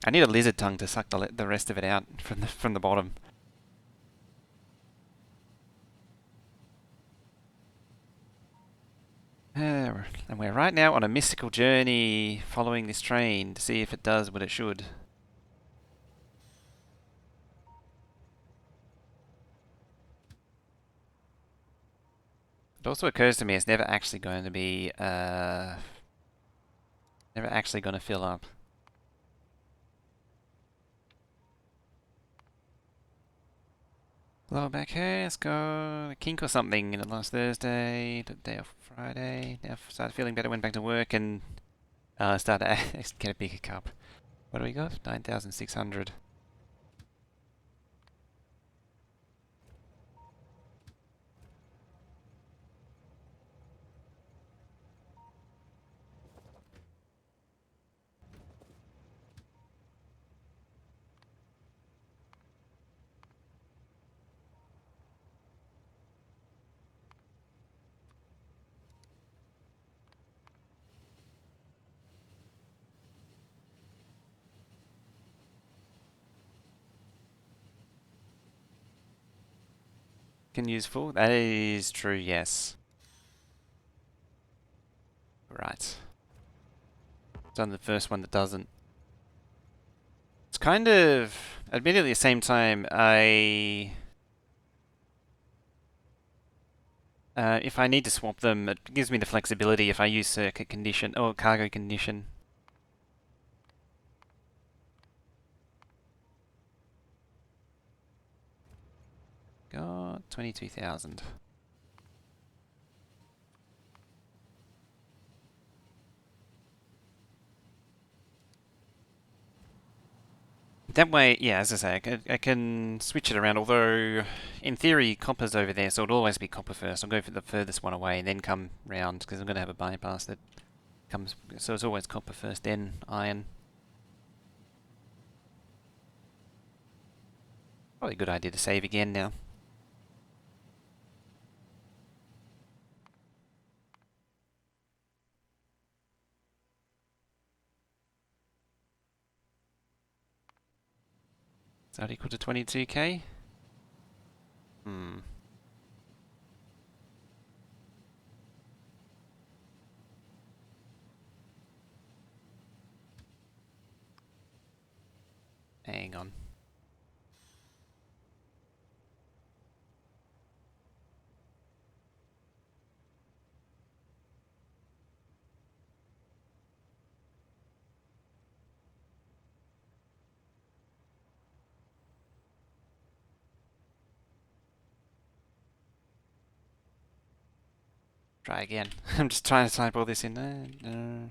I need a lizard tongue to suck the rest of it out from the bottom. And we're right now on a mystical journey following this train to see if it does what it should. It also occurs to me it's never actually going to be, never actually going to fill up. Lower back here, let's go a kink or something last Thursday, day off Friday. Now I've started feeling better, went back to work and started to get a bigger cup. What do we got? 9,600. Can use full? That is true, yes. Right. It's on the first one that doesn't. It's kind of, admittedly at the same time, if I need to swap them, it gives me the flexibility if I use circuit condition or cargo condition. Got 22,000. That way, yeah, as I say, I can switch it around, although in theory copper's over there, so it'll always be copper first. I'll go for the furthest one away and then come round, because I'm going to have a bypass that comes, so it's always copper first, then iron. Probably a good idea to save again now. Is that equal to 22k? Hmm. Hang on. Try again. I'm just trying to type all this in there. No.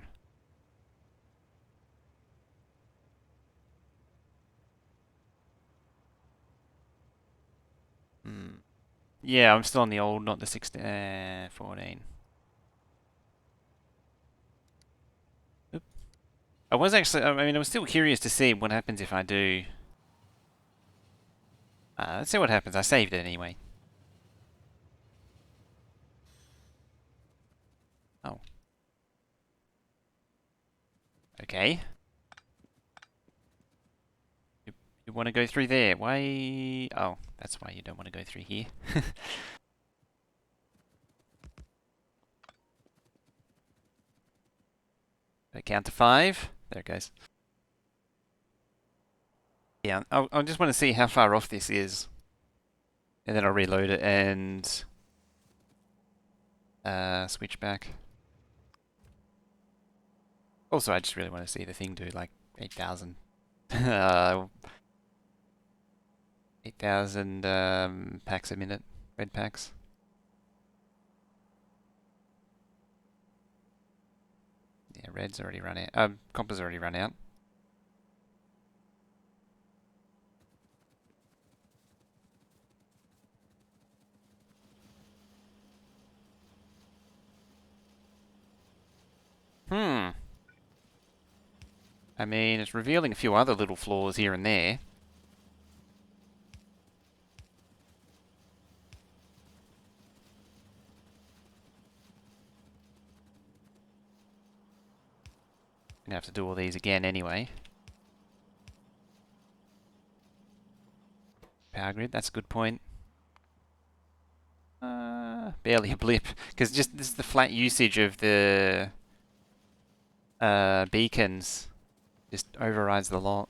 Hmm. Yeah, I'm still on the old, not the 16, 14. Oop. I was actually, I mean, I was still curious to see what happens if I do. Let's see what happens. I saved it anyway. Oh. Okay. You want to go through there. Why? Oh, that's why you don't want to go through here. Count to 5. There it goes. Yeah, I just want to see how far off this is. And then I'll reload it and switch back. Also, I just really want to see the thing do like 8,000. 8,000 packs a minute, red packs. Yeah, red's already run out. Copper's already run out. I mean, it's revealing a few other little flaws here and there. Gonna have to do all these again anyway. Power grid, that's a good point. Barely a blip, because just this is the flat usage of the beacons just overrides the lot.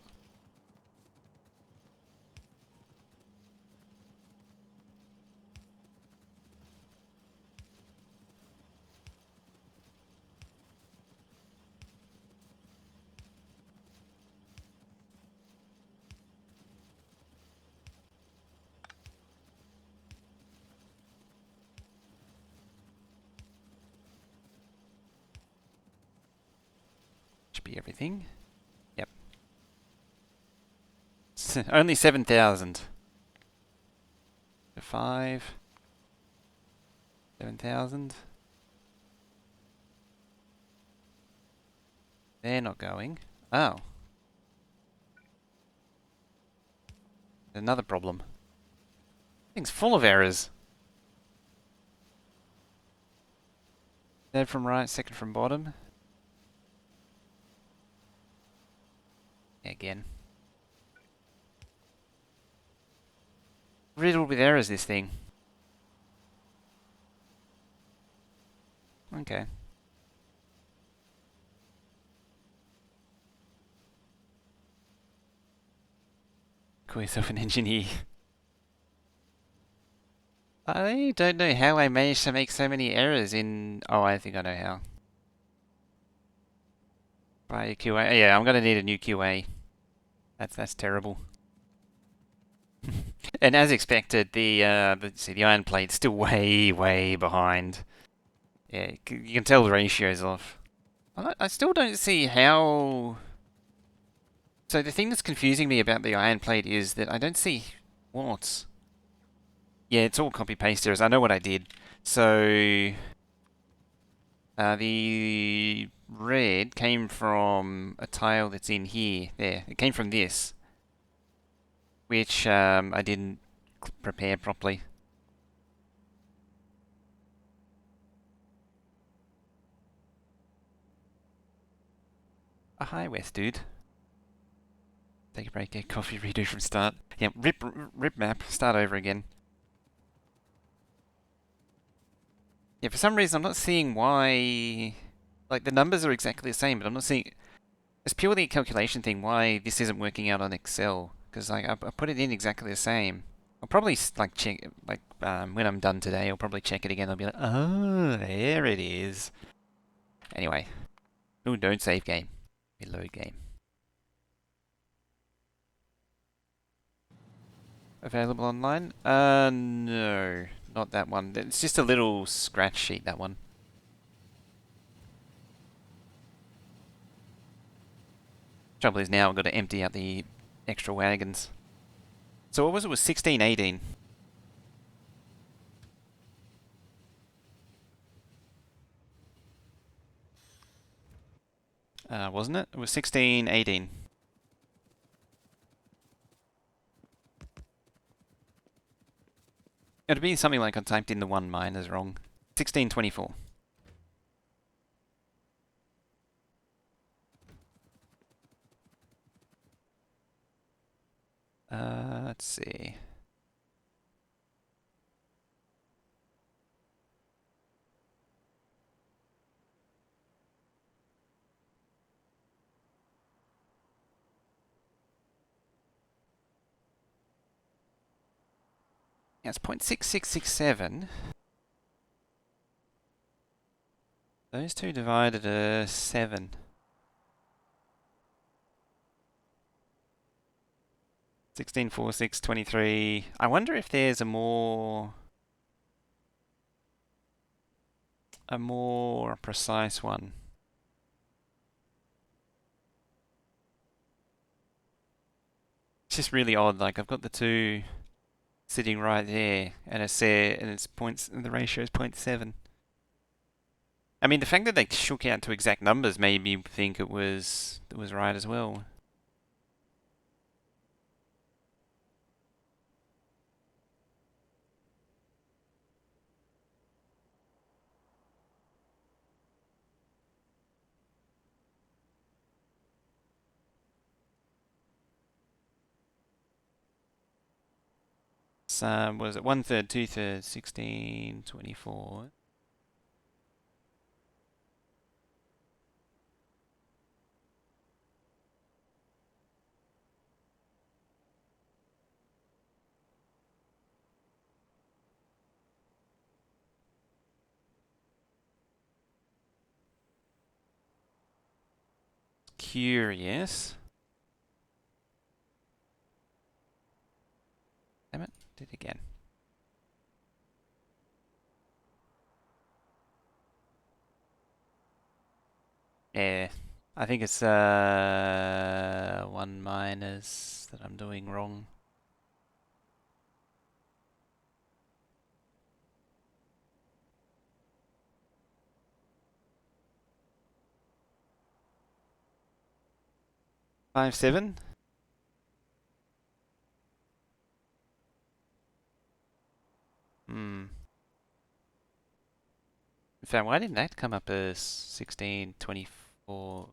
Should be everything. Yep. Only 7,000. 5. 7,000. They're not going. Oh. Another problem. Thing's full of errors. Third from right, second from bottom. Again. Riddled with errors, this thing. Okay. Call yourself an engineer. I don't know how I managed to make so many errors in... Oh, I think I know how. By QA. Yeah, I'm gonna need a new QA. That's terrible. And as expected, the iron plate's still way behind. Yeah, you can tell the ratio's off. I still don't see how... So the thing that's confusing me about the iron plate is that I don't see what. Yeah, it's all copy-paste errors. I know what I did. So... the red came from a tile that's in here. There, it came from this. Which I didn't prepare properly. Oh, hi, West dude. Take a break, get coffee, redo from start. Yeah, rip map, start over again. Yeah, for some reason I'm not seeing why... Like, the numbers are exactly the same, but I'm not seeing... It's purely a calculation thing why this isn't working out on Excel. Because, like, I put it in exactly the same. I'll probably, like, check... Like, when I'm done today, I'll probably check it again. I'll be like, oh, there it is. Anyway. Ooh, don't save game. Reload game. Available online? No. Not that one. It's just a little scratch sheet, that one. Trouble is now I've got to empty out the extra wagons. So what was it? It was 1618. Wasn't it? It was 1618. It'd be something like I typed in the one miners wrong. 1624. Let's see. Yeah, it's 0.6667. Those two divided are 7. 16, 4, 6, 23. I wonder if there's a more precise one. It's just really odd. Like I've got the two sitting right there, and it's points, and the ratio is 0.7. I mean, the fact that they shook out to exact numbers made me think it was right as well. So was it 1/3, 2/3, 16, 24? Curious. Damn it, did it again. Yeah, I think it's 1 minus that I'm doing wrong. Five, 7? Hmm. In fact, why didn't that come up as 16, 24?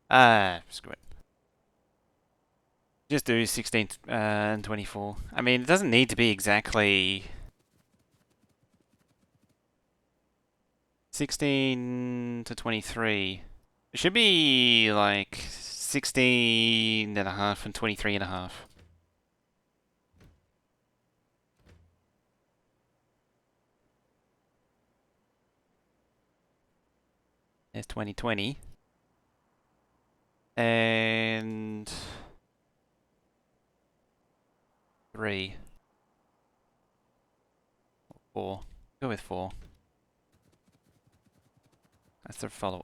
Ah, screw it. Just do 16 and 24. I mean, it doesn't need to be exactly 16 to 23. It should be like 16 and a half and 23 and a half. There's 2020. And 3. 4. Go with 4.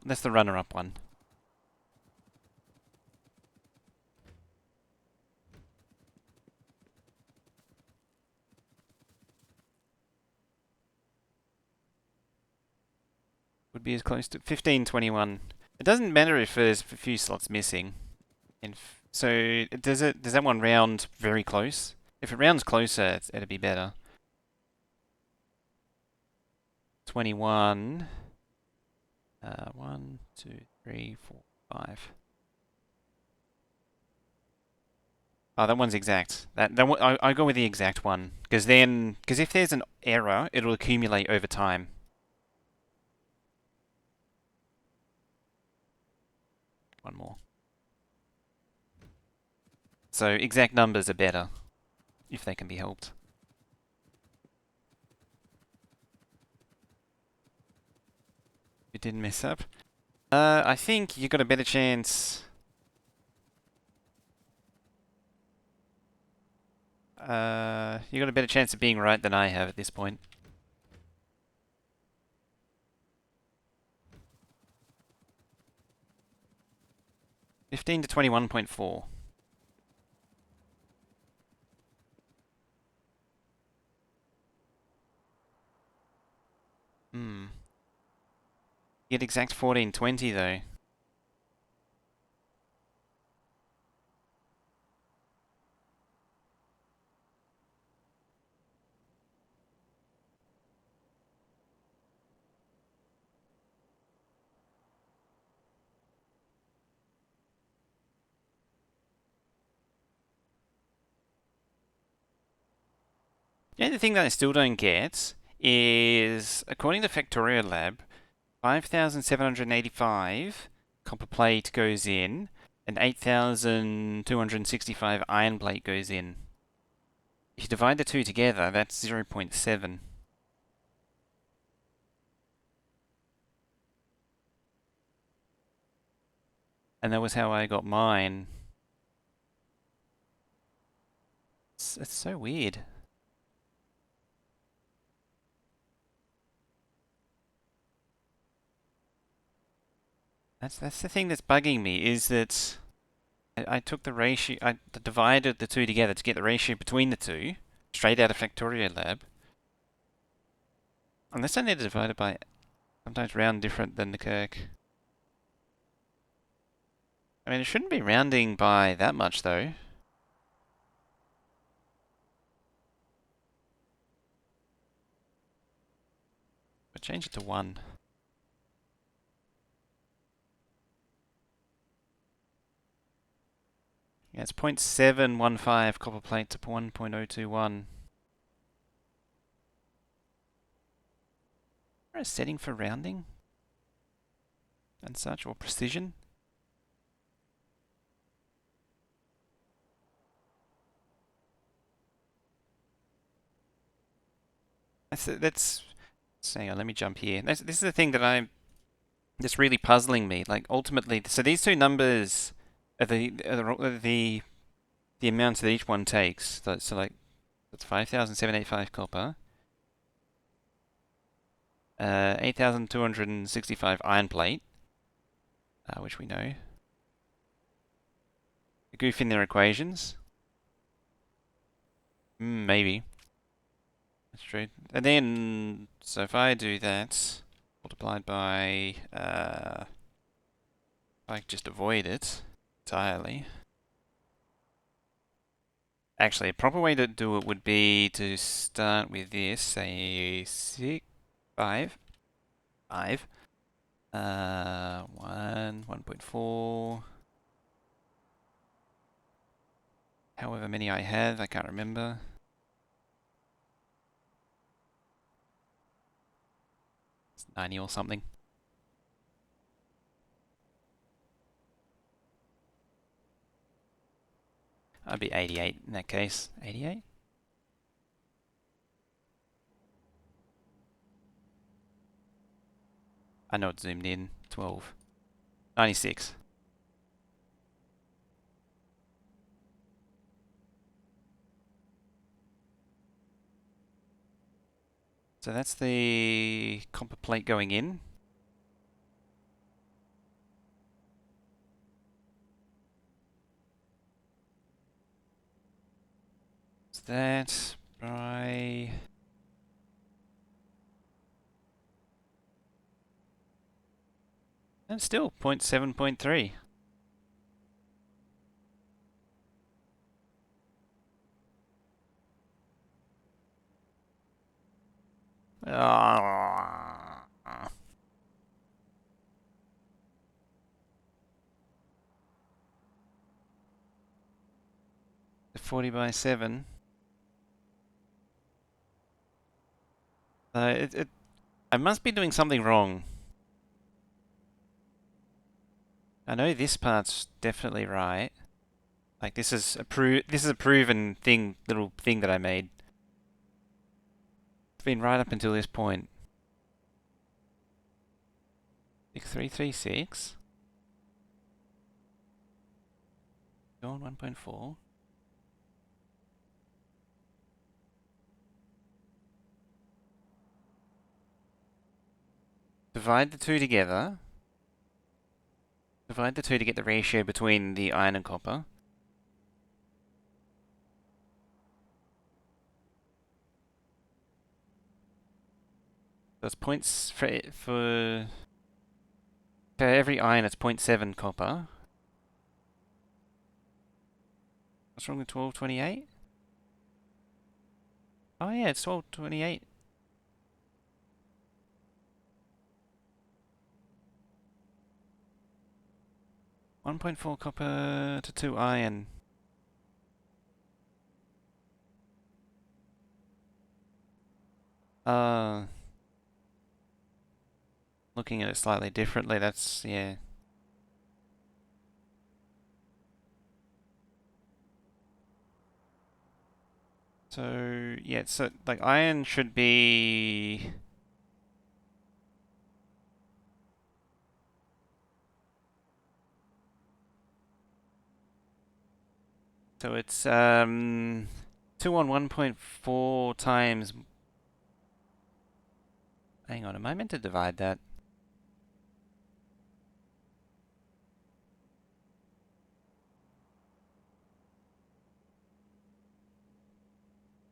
That's the runner-up one. Would be as close to 1521. It doesn't matter if there's a few slots missing. So does that one round very close? If it rounds closer, it'd be better. 21. 1, 2, 3, 4, 5. Oh, that one's exact. I go with the exact one because if there's an error, it'll accumulate over time. One more. So exact numbers are better if they can be helped. You didn't mess up. I think you got a better chance. You got a better chance of being right than I have at this point. 15 to 21.4. Hmm. Get exact 1420 though. Yeah, the thing that I still don't get is, according to Factorio Lab, 5,785 copper plate goes in, and 8,265 iron plate goes in. If you divide the two together, that's 0.7. And that was how I got mine. It's so weird. That's the thing that's bugging me, is that I took the ratio, I divided the two together to get the ratio between the two, straight out of Factorio lab. Unless I need to divide it by, sometimes round different than the Kirk. I mean, it shouldn't be rounding by that much though. But change it to 1. Yeah, it's 0.715 copper plate to 1.021. Is there a setting for rounding and such, or precision? That's hang on, let me jump here. This is the thing that's really puzzling me. Like ultimately, so these two numbers are the amounts that each one takes. So like that's 5,785 copper, 8,265 iron plate, which we know. Goof in their equations. Maybe. That's true. And then, so if I do that, multiplied by, I just avoid it entirely. Actually, a proper way to do it would be to start with this, say 5, 1, 1.4, however many I have, I can't remember. It's 90 or something. I'd be 88 in that case. 88? I know it's zoomed in. 12. 96. So that's the copper plate going in. So that by... And still 0.7.3. Ah. 40 by 7. I must be doing something wrong. I know this part's definitely right. Like this is a proven little thing that I made. It's been right up until this point. 6336. Go on 1.4. Divide the two together. Divide the two to get the ratio between the iron and copper. That's points for every iron it's 0.7 copper. What's wrong with 1228? Oh yeah, it's 1228. 1.4 copper to 2 iron. Looking at it slightly differently, that's, yeah. So, yeah, so, like, iron should be... So it's 2 on 1.4 times. Hang on, am I meant to divide that?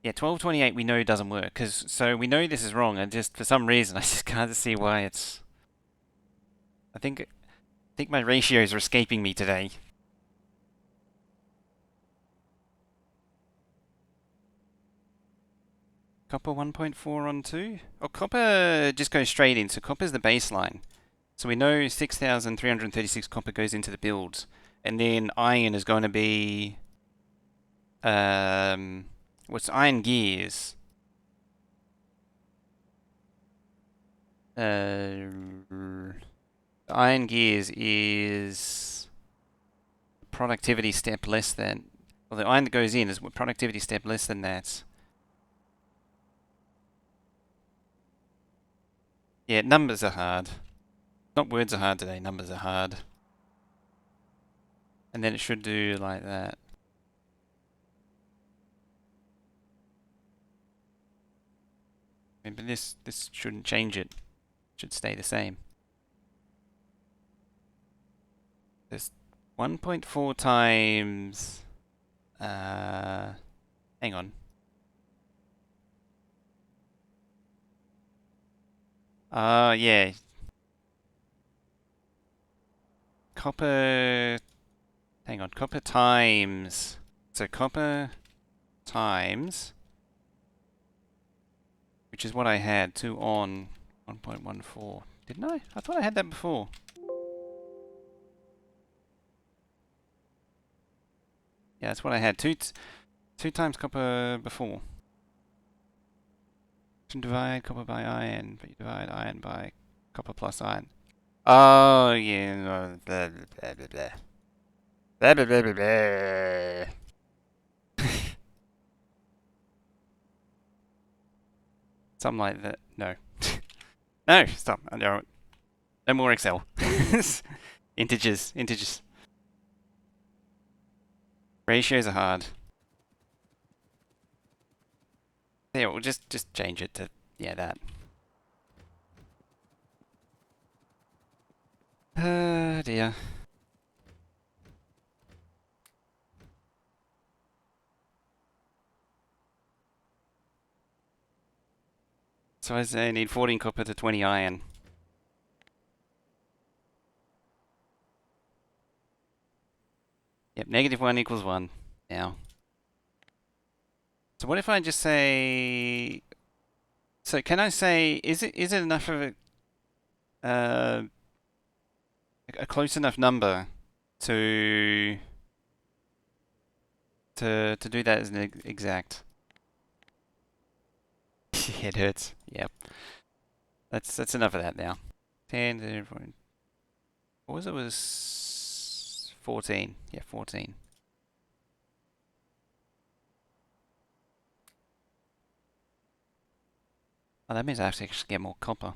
Yeah, 1228 we know doesn't work, so we know this is wrong, and just for some reason I just can't see why it's. I think my ratios are escaping me today. Copper 1.4 on 2? Oh, copper just goes straight in, so copper's the baseline. So we know 6,336 copper goes into the build, and then iron is going to be what's iron gears? Iron gears is productivity step less than. Well, the iron that goes in is productivity step less than that. Yeah, numbers are hard. Not words are hard today, numbers are hard. And then it should do like that. But this shouldn't change it. It should stay the same. There's 1.4 times. Hang on. Yeah. Copper. Hang on. Copper times. So copper times, which is what I had, 2 on 1.14. Didn't I? I thought I had that before. Yeah, that's what I had. Two times copper before. You divide copper by iron, but you divide iron by copper plus iron. Oh, yeah. No, blah, blah, blah, blah. Blah, blah, blah, blah, blah. Something like that. No. No, stop. No, no more Excel. Integers. Integers. Ratios are hard. Yeah, we'll just change it to, yeah, that. Dear. So I say I need 14 copper to 20 iron. Yep, -1 equals 1 now. So what if I just say... So can I say, is it enough of uh, a close enough number to do that as an exact? It hurts. Yep. That's enough of that now. 10 to what was it? Was 14. Yeah, 14. Oh, that means I have to actually get more copper.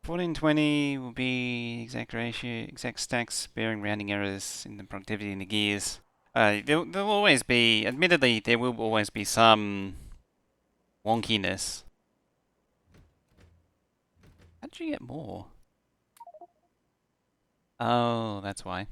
$14.20 will be exact ratio, exact stacks, bearing rounding errors in the productivity in the gears. There'll always be, admittedly, there will always be some wonkiness. How did you get more? Oh, that's why.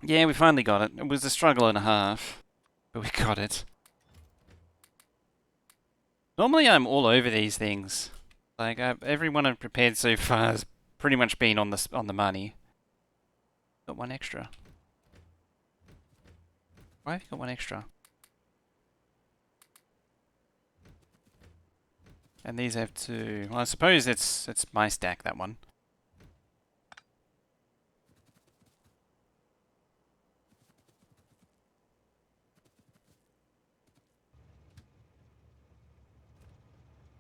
Yeah, we finally got it. It was a struggle and a half, but we got it. Normally I'm all over these things. Like, everyone I've prepared so far has pretty much been on the money. Got one extra. Why have you got one extra? And these have to... Well, I suppose it's my stack, that one.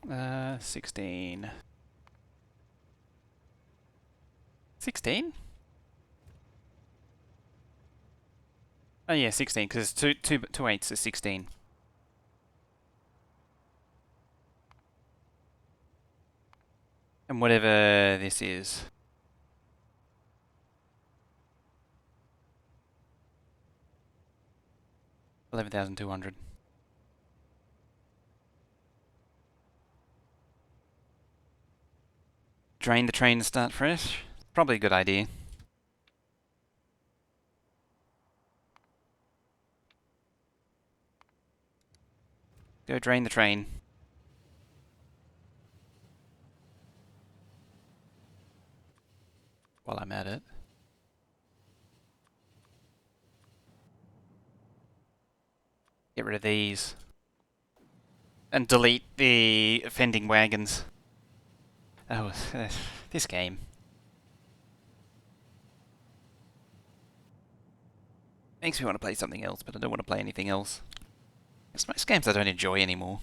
Uh, 16. 16? Oh yeah, 16, because two eights is 16. And whatever this is. 11,200. Drain the train and start fresh? Probably a good idea. Go drain the train. While I'm at it. Get rid of these. And delete the offending wagons. Oh, this game. Makes me want to play something else, but I don't want to play anything else. It's most games I don't enjoy anymore.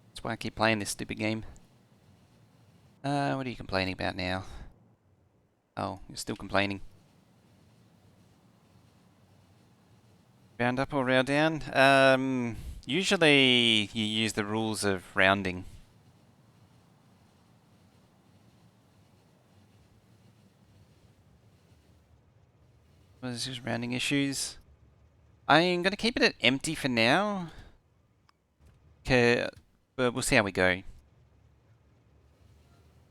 That's why I keep playing this stupid game. What are you complaining about now? Oh, you're still complaining. Round up or round down? Usually you use the rules of rounding. What is this, rounding issues? I'm going to keep it at empty for now. Okay, but we'll see how we go.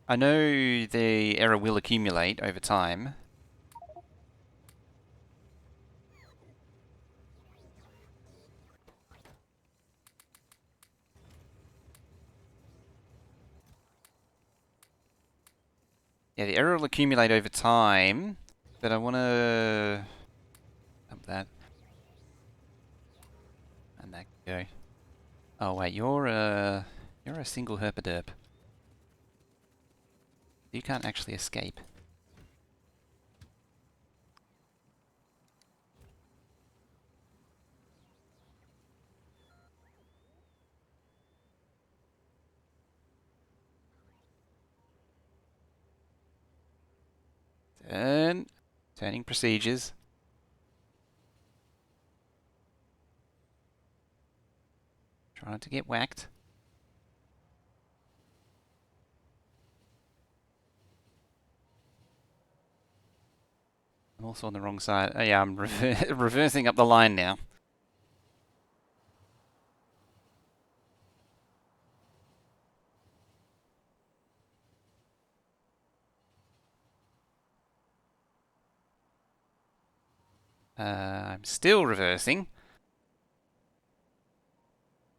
I know the error will accumulate over time. Yeah, the error will accumulate over time, but I want to dump that. And that can go. Oh wait, you're a single herpaderp. You can't actually escape. Turning procedures. Try not to get whacked. I'm also on the wrong side. Oh yeah, I'm reversing up the line now. I'm still reversing.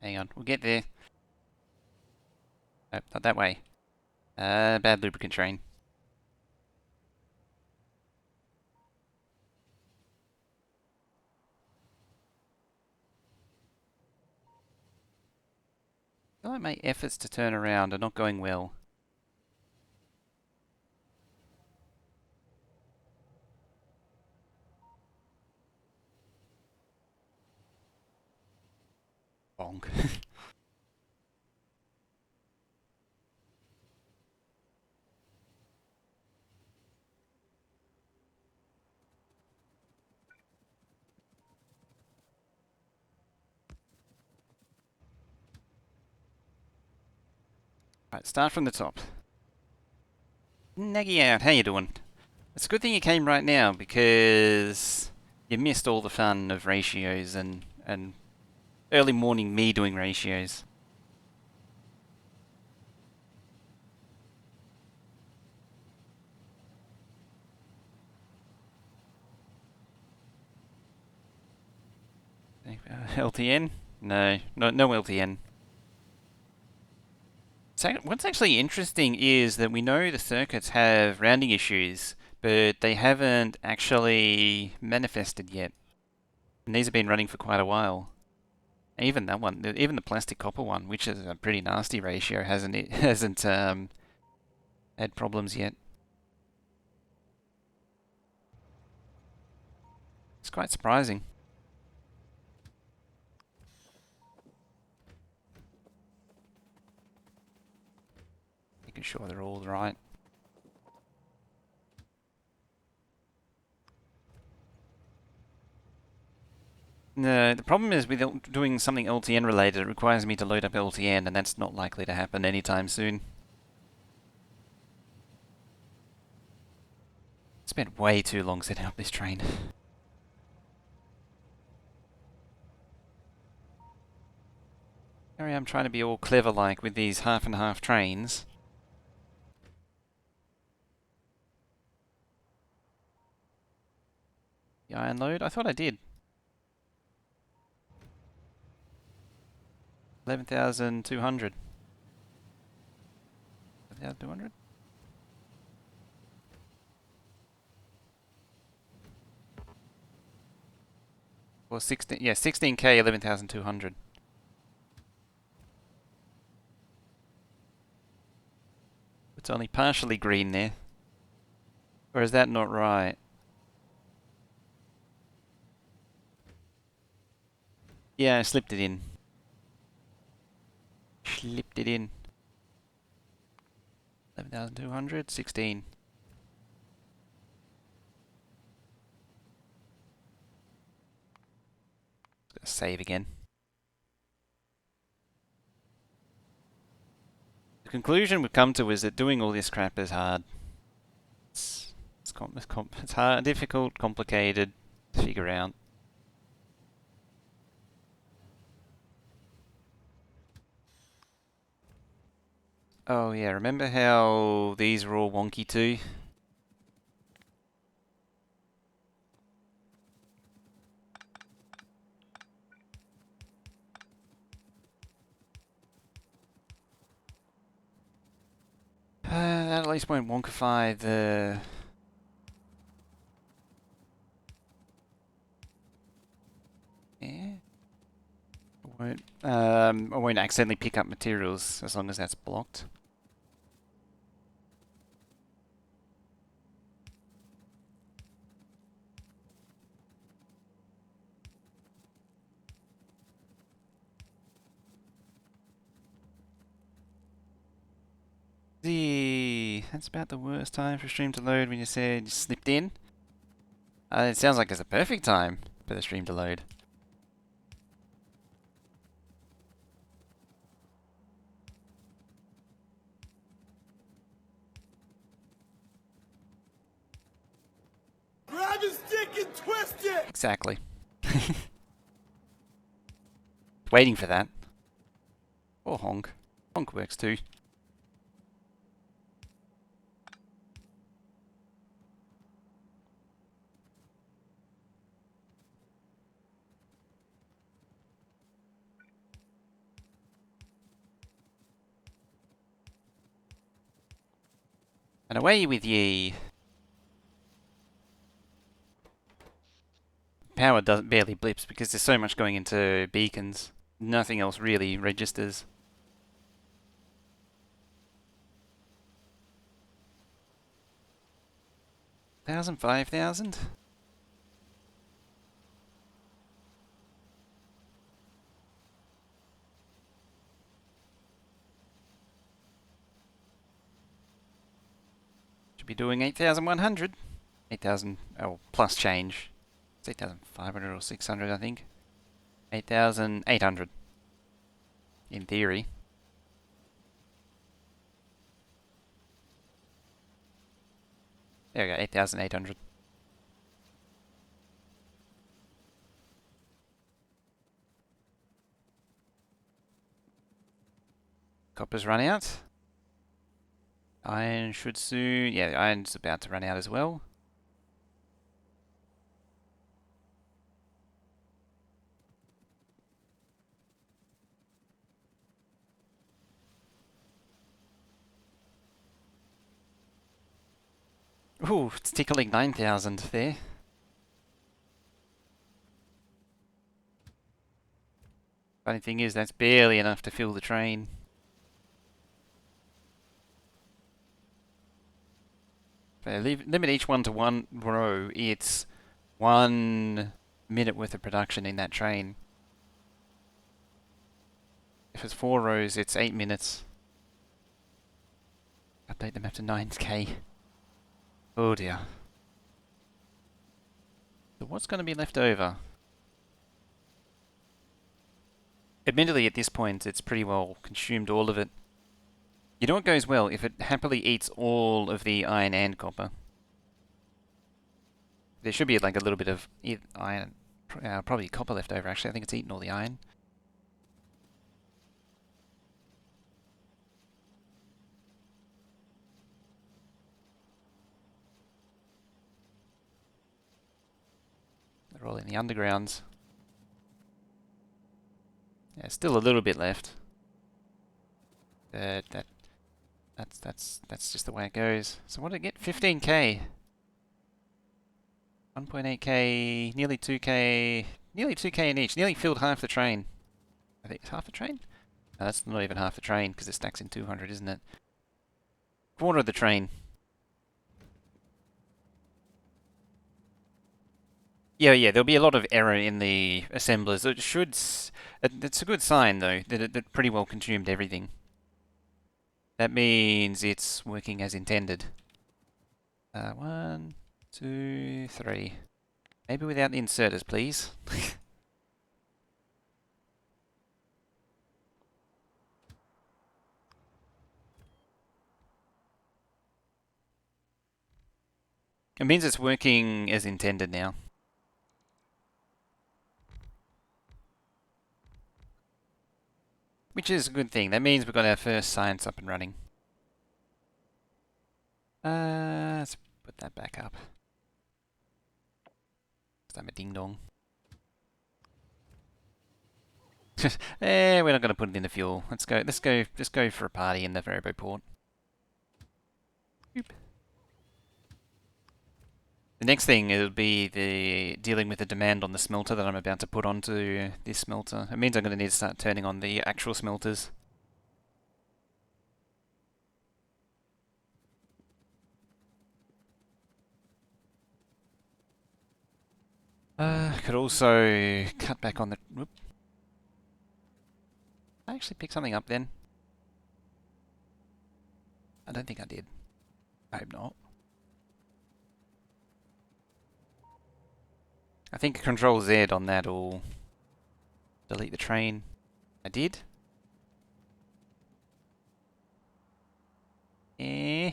Hang on, we'll get there. Nope, not that way. Bad lubricant train. I feel like my efforts to turn around are not going well. Bonk. Right, start from the top. Naggy out, how you doing? It's a good thing you came right now, because you missed all the fun of ratios and early morning me doing ratios. LTN? No, no LTN. So what's actually interesting is that we know the circuits have rounding issues, but they haven't actually manifested yet. And these have been running for quite a while. Even that one, even the plastic copper one, which is a pretty nasty ratio, hasn't had problems yet. It's quite surprising. Making sure they're all right. No, the problem is with doing something LTN related, it requires me to load up LTN, and that's not likely to happen anytime soon. Spent way too long setting up this train. Here I am trying to be all clever like with these half and half trains. The iron load? I thought I did. 11,200. 11,200? Or 16, yeah, 16k, 11,200. It's only partially green there. Or is that not right? Yeah, I slipped it in. Slipped it in. 11,200, 16. Save again. The conclusion we've come to is that doing all this crap is hard. It's hard, difficult, complicated to figure out. Oh yeah, remember how these were all wonky too? That at least won't wonkify the... Yeah? I won't accidentally pick up materials as long as that's blocked. That's about the worst time for stream to load when you said you slipped in. It sounds like it's the perfect time for the stream to load. Grab his stick and twist it! Exactly. Waiting for that. Or honk. Honk works too. And away with ye. Power doesn't barely blips because there's so much going into beacons. Nothing else really registers. 1,000, 5,000? Should be doing 8,100. 8,000, oh, plus change. It's 8,500 or 600, I think. 8,800. In theory. There we go, 8,800. Copper's run out. Iron should soon... Yeah, iron's about to run out as well. Ooh, it's tickling 9,000 there. Funny thing is, that's barely enough to fill the train. Limit each one to one row. It's 1 minute worth of production in that train. If it's 4 rows, it's 8 minutes. Update them after 9k. Oh dear. So what's going to be left over? Admittedly, at this point, it's pretty well consumed all of it. You know what goes well? If it happily eats all of the iron and copper. There should be like a little bit of iron, probably copper left over actually. I think it's eaten all the iron. They're all in the undergrounds. Yeah, still a little bit left. That's just the way it goes. So what did I get? 15k. 1.8k, nearly 2k, nearly 2k in each. Nearly filled half the train. I think it's half a train? No, that's not even half a train because it stacks in 200, isn't it? Quarter of the train. Yeah, there'll be a lot of error in the assemblers. It should. It's a good sign though that it pretty well consumed everything. That means it's working as intended. 1, 2, 3. Maybe without the inserters, please. It means it's working as intended now. Which is a good thing. That means we've got our first science up and running. Let's put that back up. I'm a ding dong. We're not going to put it in the fuel. Let's go. Just go for a party in the Variable port. Oop. The next thing will be the dealing with the demand on the smelter that I'm about to put onto this smelter. It means I'm going to need to start turning on the actual smelters. Could also cut back on the... Whoop. I actually picked something up then. I don't think I did. I hope not. I think Control Z on that will delete the train. I did. Eh.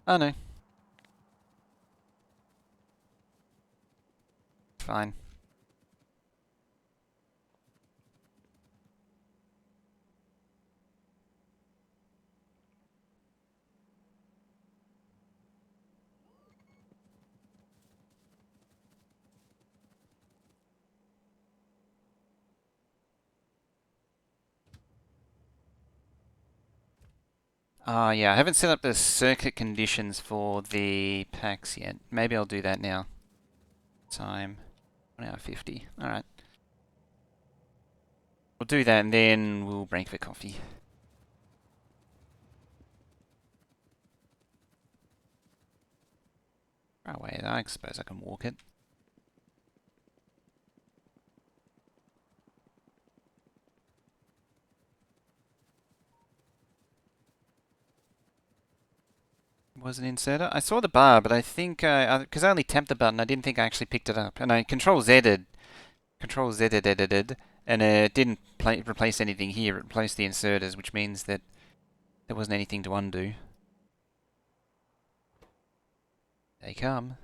Oh no. Fine. Yeah, I haven't set up the circuit conditions for the packs yet. Maybe I'll do that now. Time, 1 hour 50. Alright. We'll do that and then we'll break for coffee. Oh wait, I suppose I can walk it. Was an inserter? I saw the bar, but I think, because I only tapped the button, I didn't think I actually picked it up. And I Control Z'd, and it didn't replace anything here. It replaced the inserters, which means that there wasn't anything to undo. They come.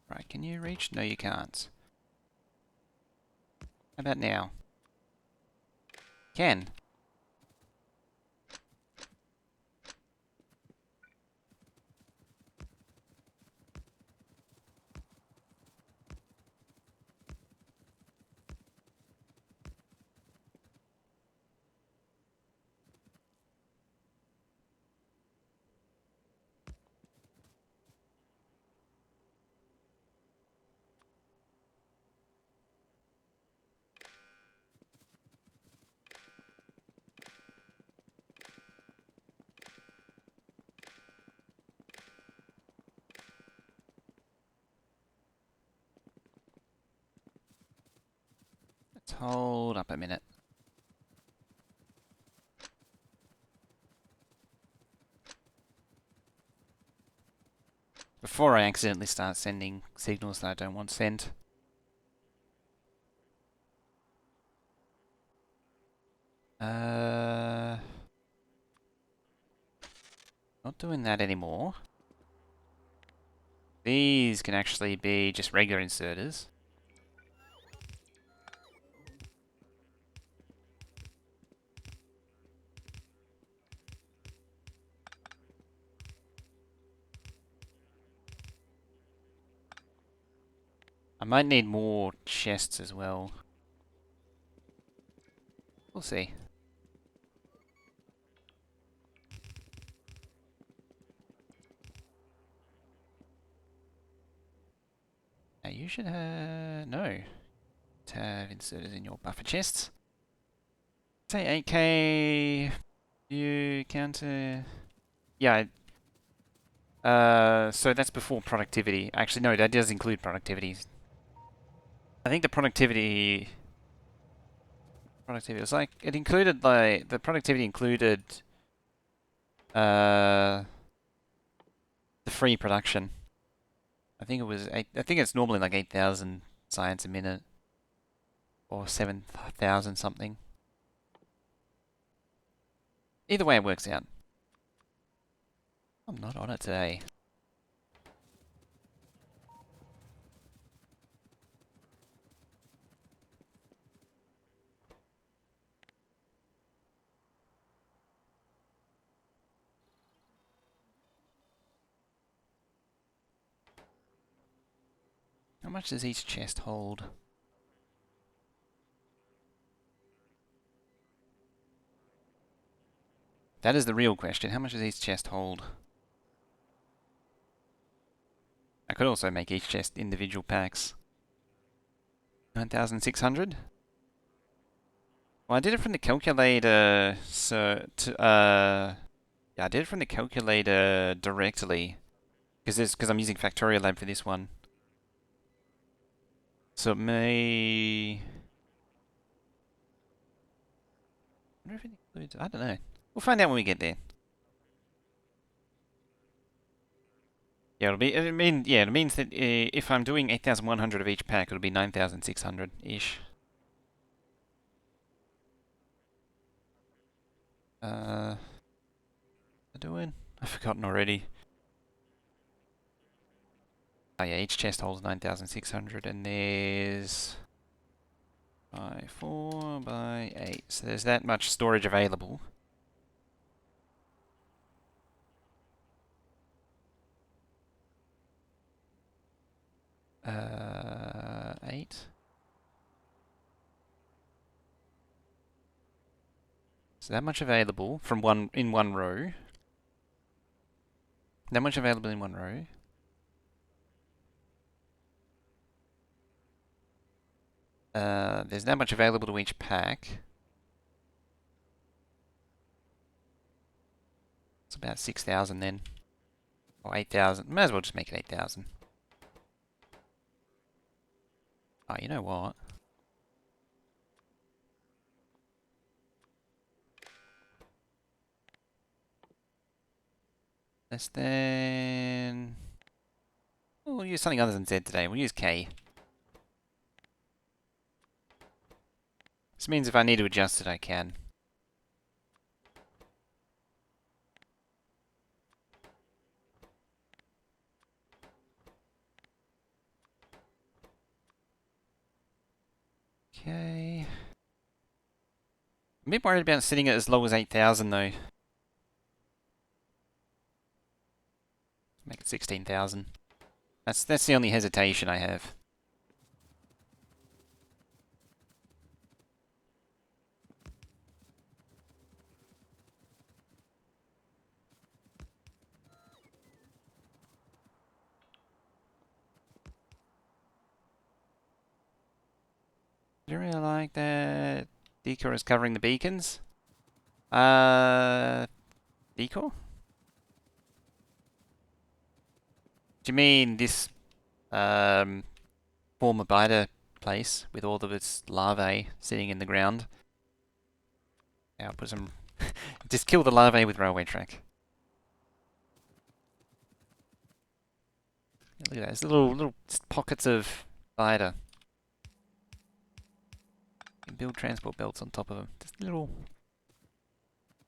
Right, can you reach? No, you can't. How about now? Can. hold up a minute. Before I accidentally start sending signals that I don't want sent. Not doing that anymore. These can actually be just regular inserters. I might need more chests as well. We'll see. Now you should have... no. Have inserters in your buffer chests. Say 8k... you counter... yeah. So that's before productivity. Actually, no, that does include productivity. I think the productivity... was like... it included, like... the productivity included... the free production. I think it was... I think it's normally like 8,000 science a minute. Or 7,000 something. Either way it works out. I'm not on it today. How much does each chest hold? That is the real question. How much does each chest hold? I could also make each chest individual packs. 9,600? Well, I did it from the calculator, so... yeah, I did it from the calculator directly. Because I'm using Factorio Lab for this one. So it may... I wonder if it includes... I don't know. We'll find out when we get there. Yeah, it'll be... yeah, it means that if I'm doing 8,100 of each pack, it'll be 9,600-ish. I'm doing? I've forgotten already. Oh yeah, each chest holds 9,600 and there's... by 4 by 8. So there's that much storage available. Eight. So that much available from in one row. That much available in one row. There's that much available to each pack. It's about 6,000 then. Or 8,000. Might as well just make it 8,000. Oh, you know what? Less than... we'll use something other than Z today. We'll use K. This means if I need to adjust it, I can. Okay. I'm a bit worried about setting it as low as 8,000 though. Make it 16,000. That's the only hesitation I have. I don't really like that decor is covering the beacons. Decor? Do you mean this former biter place with all of its larvae sitting in the ground. Now put some... just kill the larvae with railway track. Look at that, there's little pockets of spider. You can build transport belts on top of them. Just little...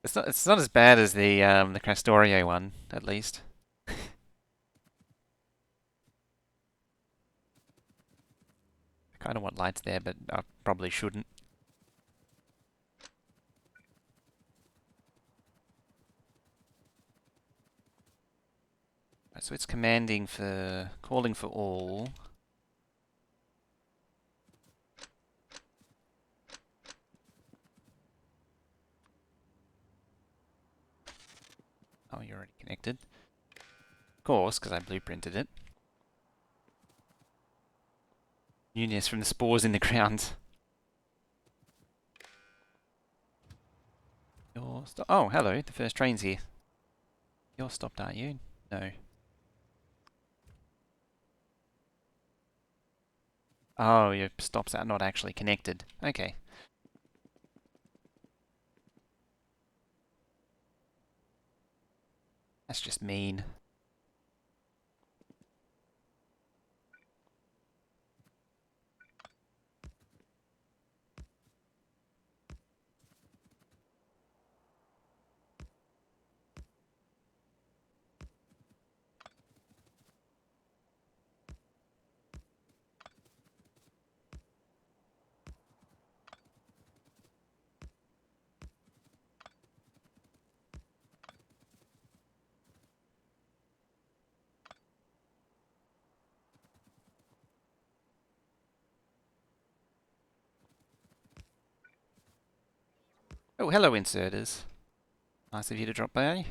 It's not as bad as the Castorio one, at least. I kind of want lights there, but I probably shouldn't. Right, so it's calling for all. Oh, you're already connected. Of course, because I blueprinted it. Newness from the spores in the ground. Oh, hello, the first train's here. You're stopped, aren't you? No. Oh, your stops are not actually connected. Okay. That's just mean. Oh, hello, inserters. Nice of you to drop by.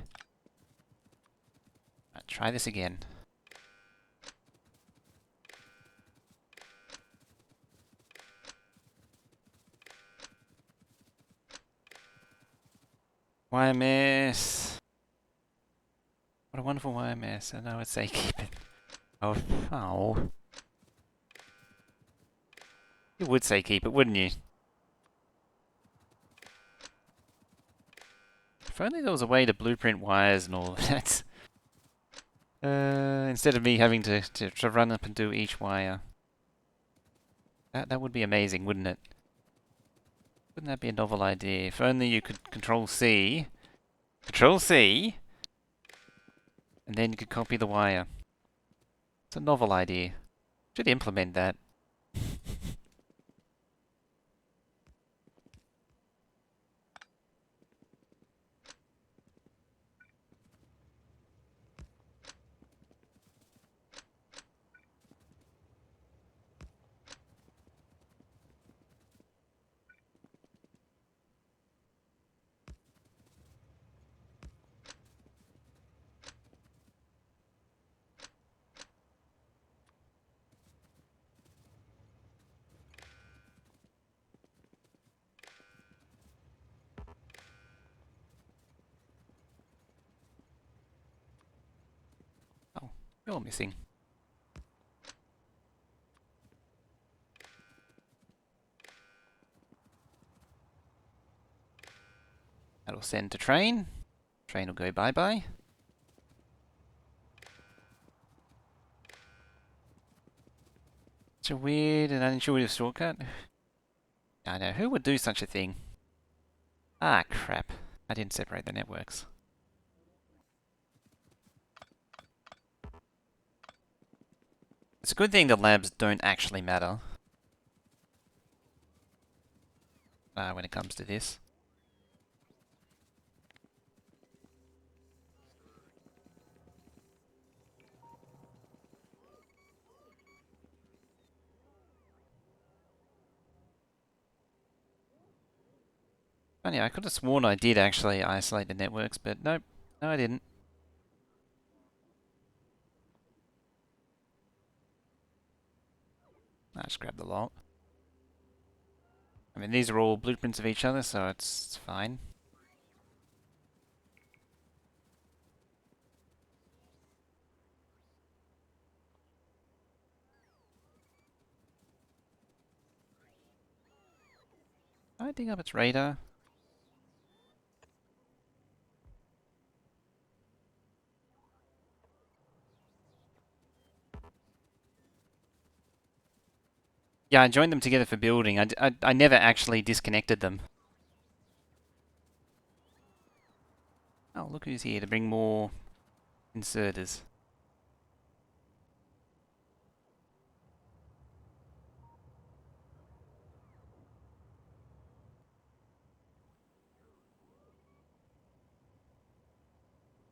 Right, try this again. YMS. What a wonderful YMS. I know I would say keep it. Oh, oh. You would say keep it, wouldn't you? If only there was a way to blueprint wires and all of that. Instead of me having to run up and do each wire. That would be amazing, wouldn't it? Wouldn't that be a novel idea? If only you could Control C, and then you could copy the wire. It's a novel idea. Should implement that. Oh, you're missing. That'll send to train. Train will go bye-bye. It's a weird and unintuitive shortcut. I know, who would do such a thing? Ah, crap. I didn't separate the networks. It's a good thing the labs don't actually matter. When it comes to this. Funny, I could have sworn I did actually isolate the networks, but nope. No, I didn't. I just grabbed the lot. I mean, these are all blueprints of each other, so it's fine. I dig up its radar. Yeah, I joined them together for building. I never actually disconnected them. Oh, look who's here to bring more inserters.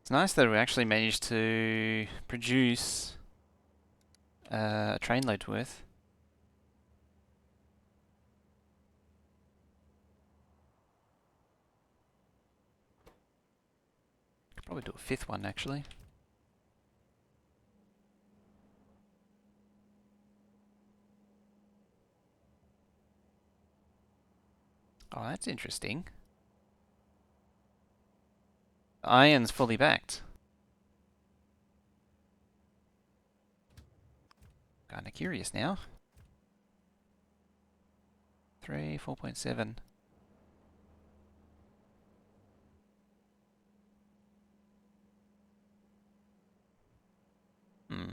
It's nice that we actually managed to produce a trainload worth. Could probably do a fifth one actually. Oh, that's interesting. Iron's fully backed. Kinda curious now. 4.7. Hmm.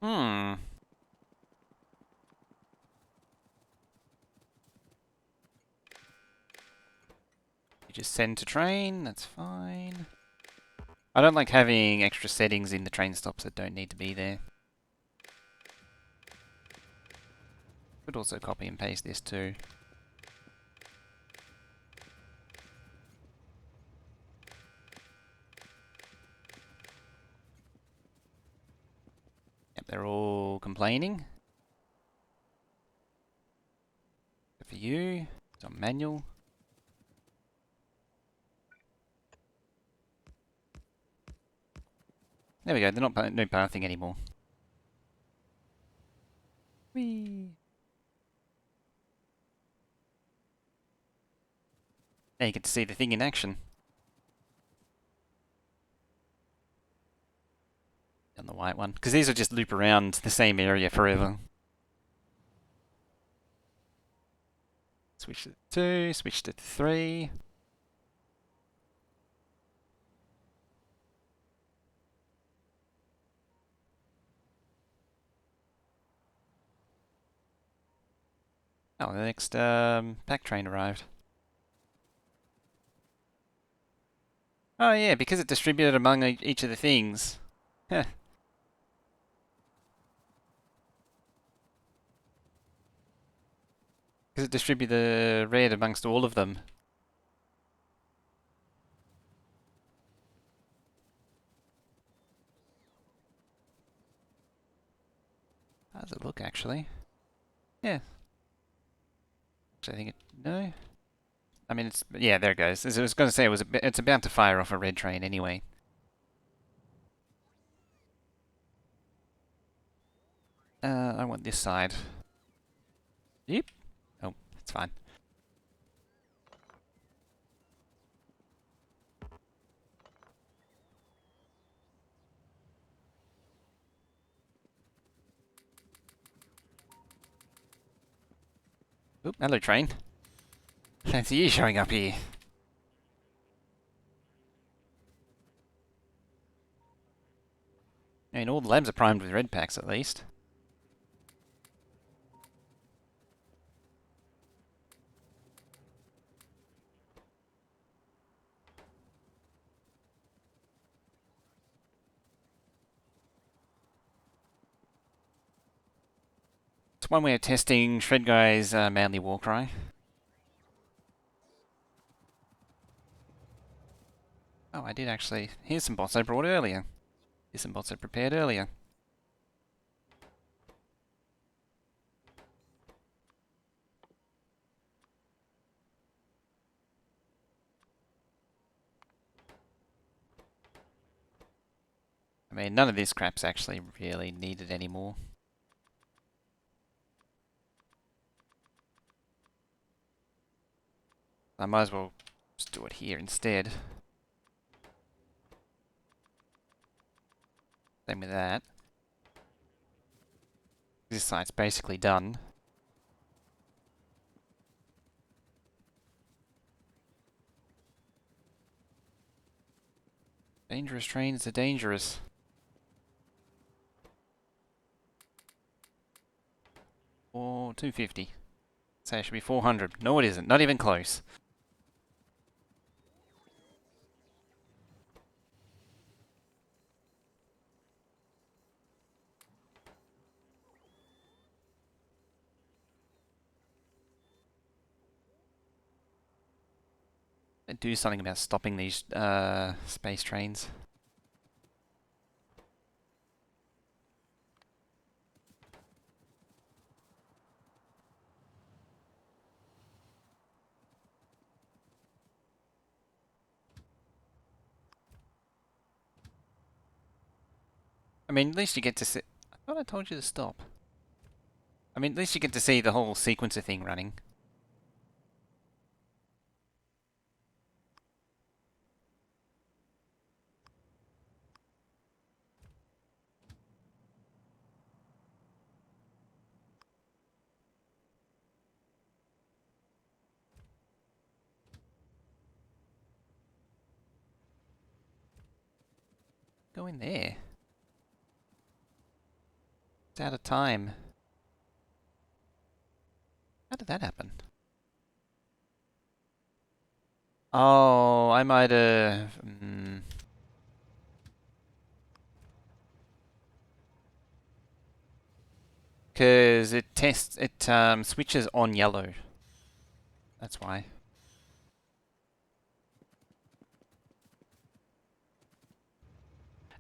Hmm. You just send to train, that's fine. I don't like having extra settings in the train stops that don't need to be there. Could also copy and paste this too. Yep, they're all complaining. Good for you. It's on manual. There we go, they're not no pathing anymore. Whee! Now you get to see the thing in action. On the white one. Because these will just loop around the same area forever. Switch to 2, switch to 3. Oh, the next pack train arrived. Oh yeah, because it distributed among each of the things. Heh. Because it distributed the red amongst all of them. How does it look actually? Yeah. Actually, I think it. No? I mean, it's. Yeah, there it goes. As I was going to say, it's about to fire off a red train anyway. I want this side. Yep. Oh, it's fine. Oop, hello train. Fancy you showing up here. I mean, all the labs are primed with red packs at least. It's one way of testing Shred Guy's manly war cry. Oh, I did actually. Here's some bots I brought earlier. Here's some bots I prepared earlier. I mean, none of this crap's actually really needed anymore. I might as well just do it here instead. Same with that. This site's basically done. Dangerous trains are dangerous. Or 250. Say it should be 400. No, it isn't. Not even close. Do something about stopping these space trains. I mean, at least you get to see... I thought I told you to stop. I mean, at least you get to see the whole sequencer thing running. Go in there. It's out of time. How did that happen? Oh, I might have... Because it switches on yellow. That's why.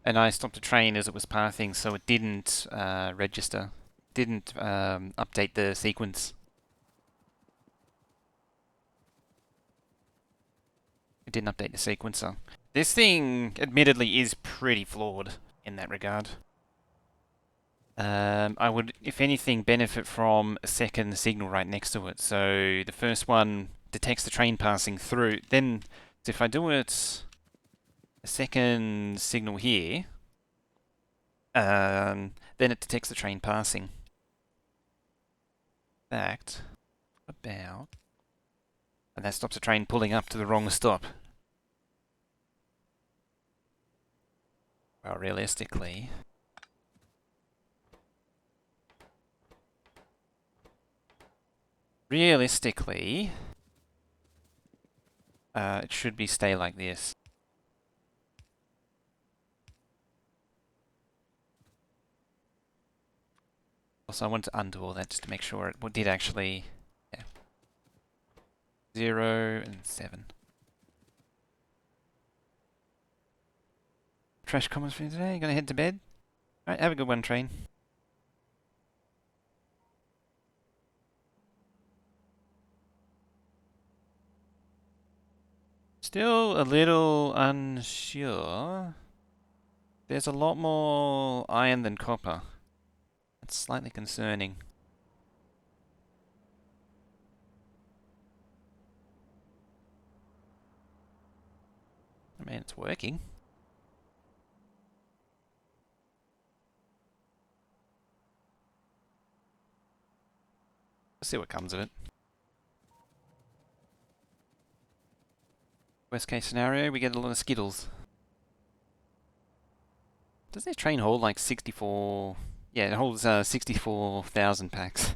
And I stopped the train as it was passing, so it didn't register. Didn't update the sequence. It didn't update the sequencer. This thing, admittedly, is pretty flawed in that regard. I would, if anything, benefit from a second signal right next to it. So the first one detects the train passing through. Then, so if I do it, a second signal here, then it detects the train passing. In fact, about... And that stops the train pulling up to the wrong stop. Well, realistically... Realistically... it should stay like this. Also, I wanted to undo all that just to make sure it did actually... Yeah. 0 and 7. Trash comments for you today. You gonna head to bed? Alright, have a good one, train. Still a little unsure. There's a lot more iron than copper. That's slightly concerning. I mean, it's working. Let's see what comes of it. Worst case scenario, we get a lot of Skittles. Does this train hold like 64... Yeah, it holds 64,000 packs.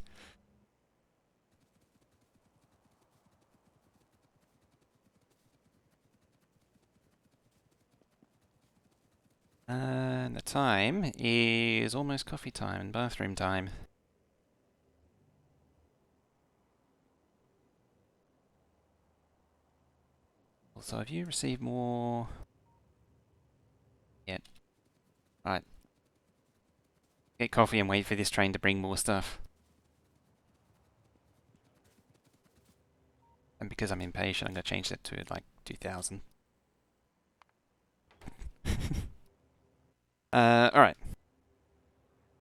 And the time is almost coffee time and bathroom time. Also, have you received more? Yet. Right. Get coffee and wait for this train to bring more stuff. And because I'm impatient, I'm going to change that to like 2,000. Alright.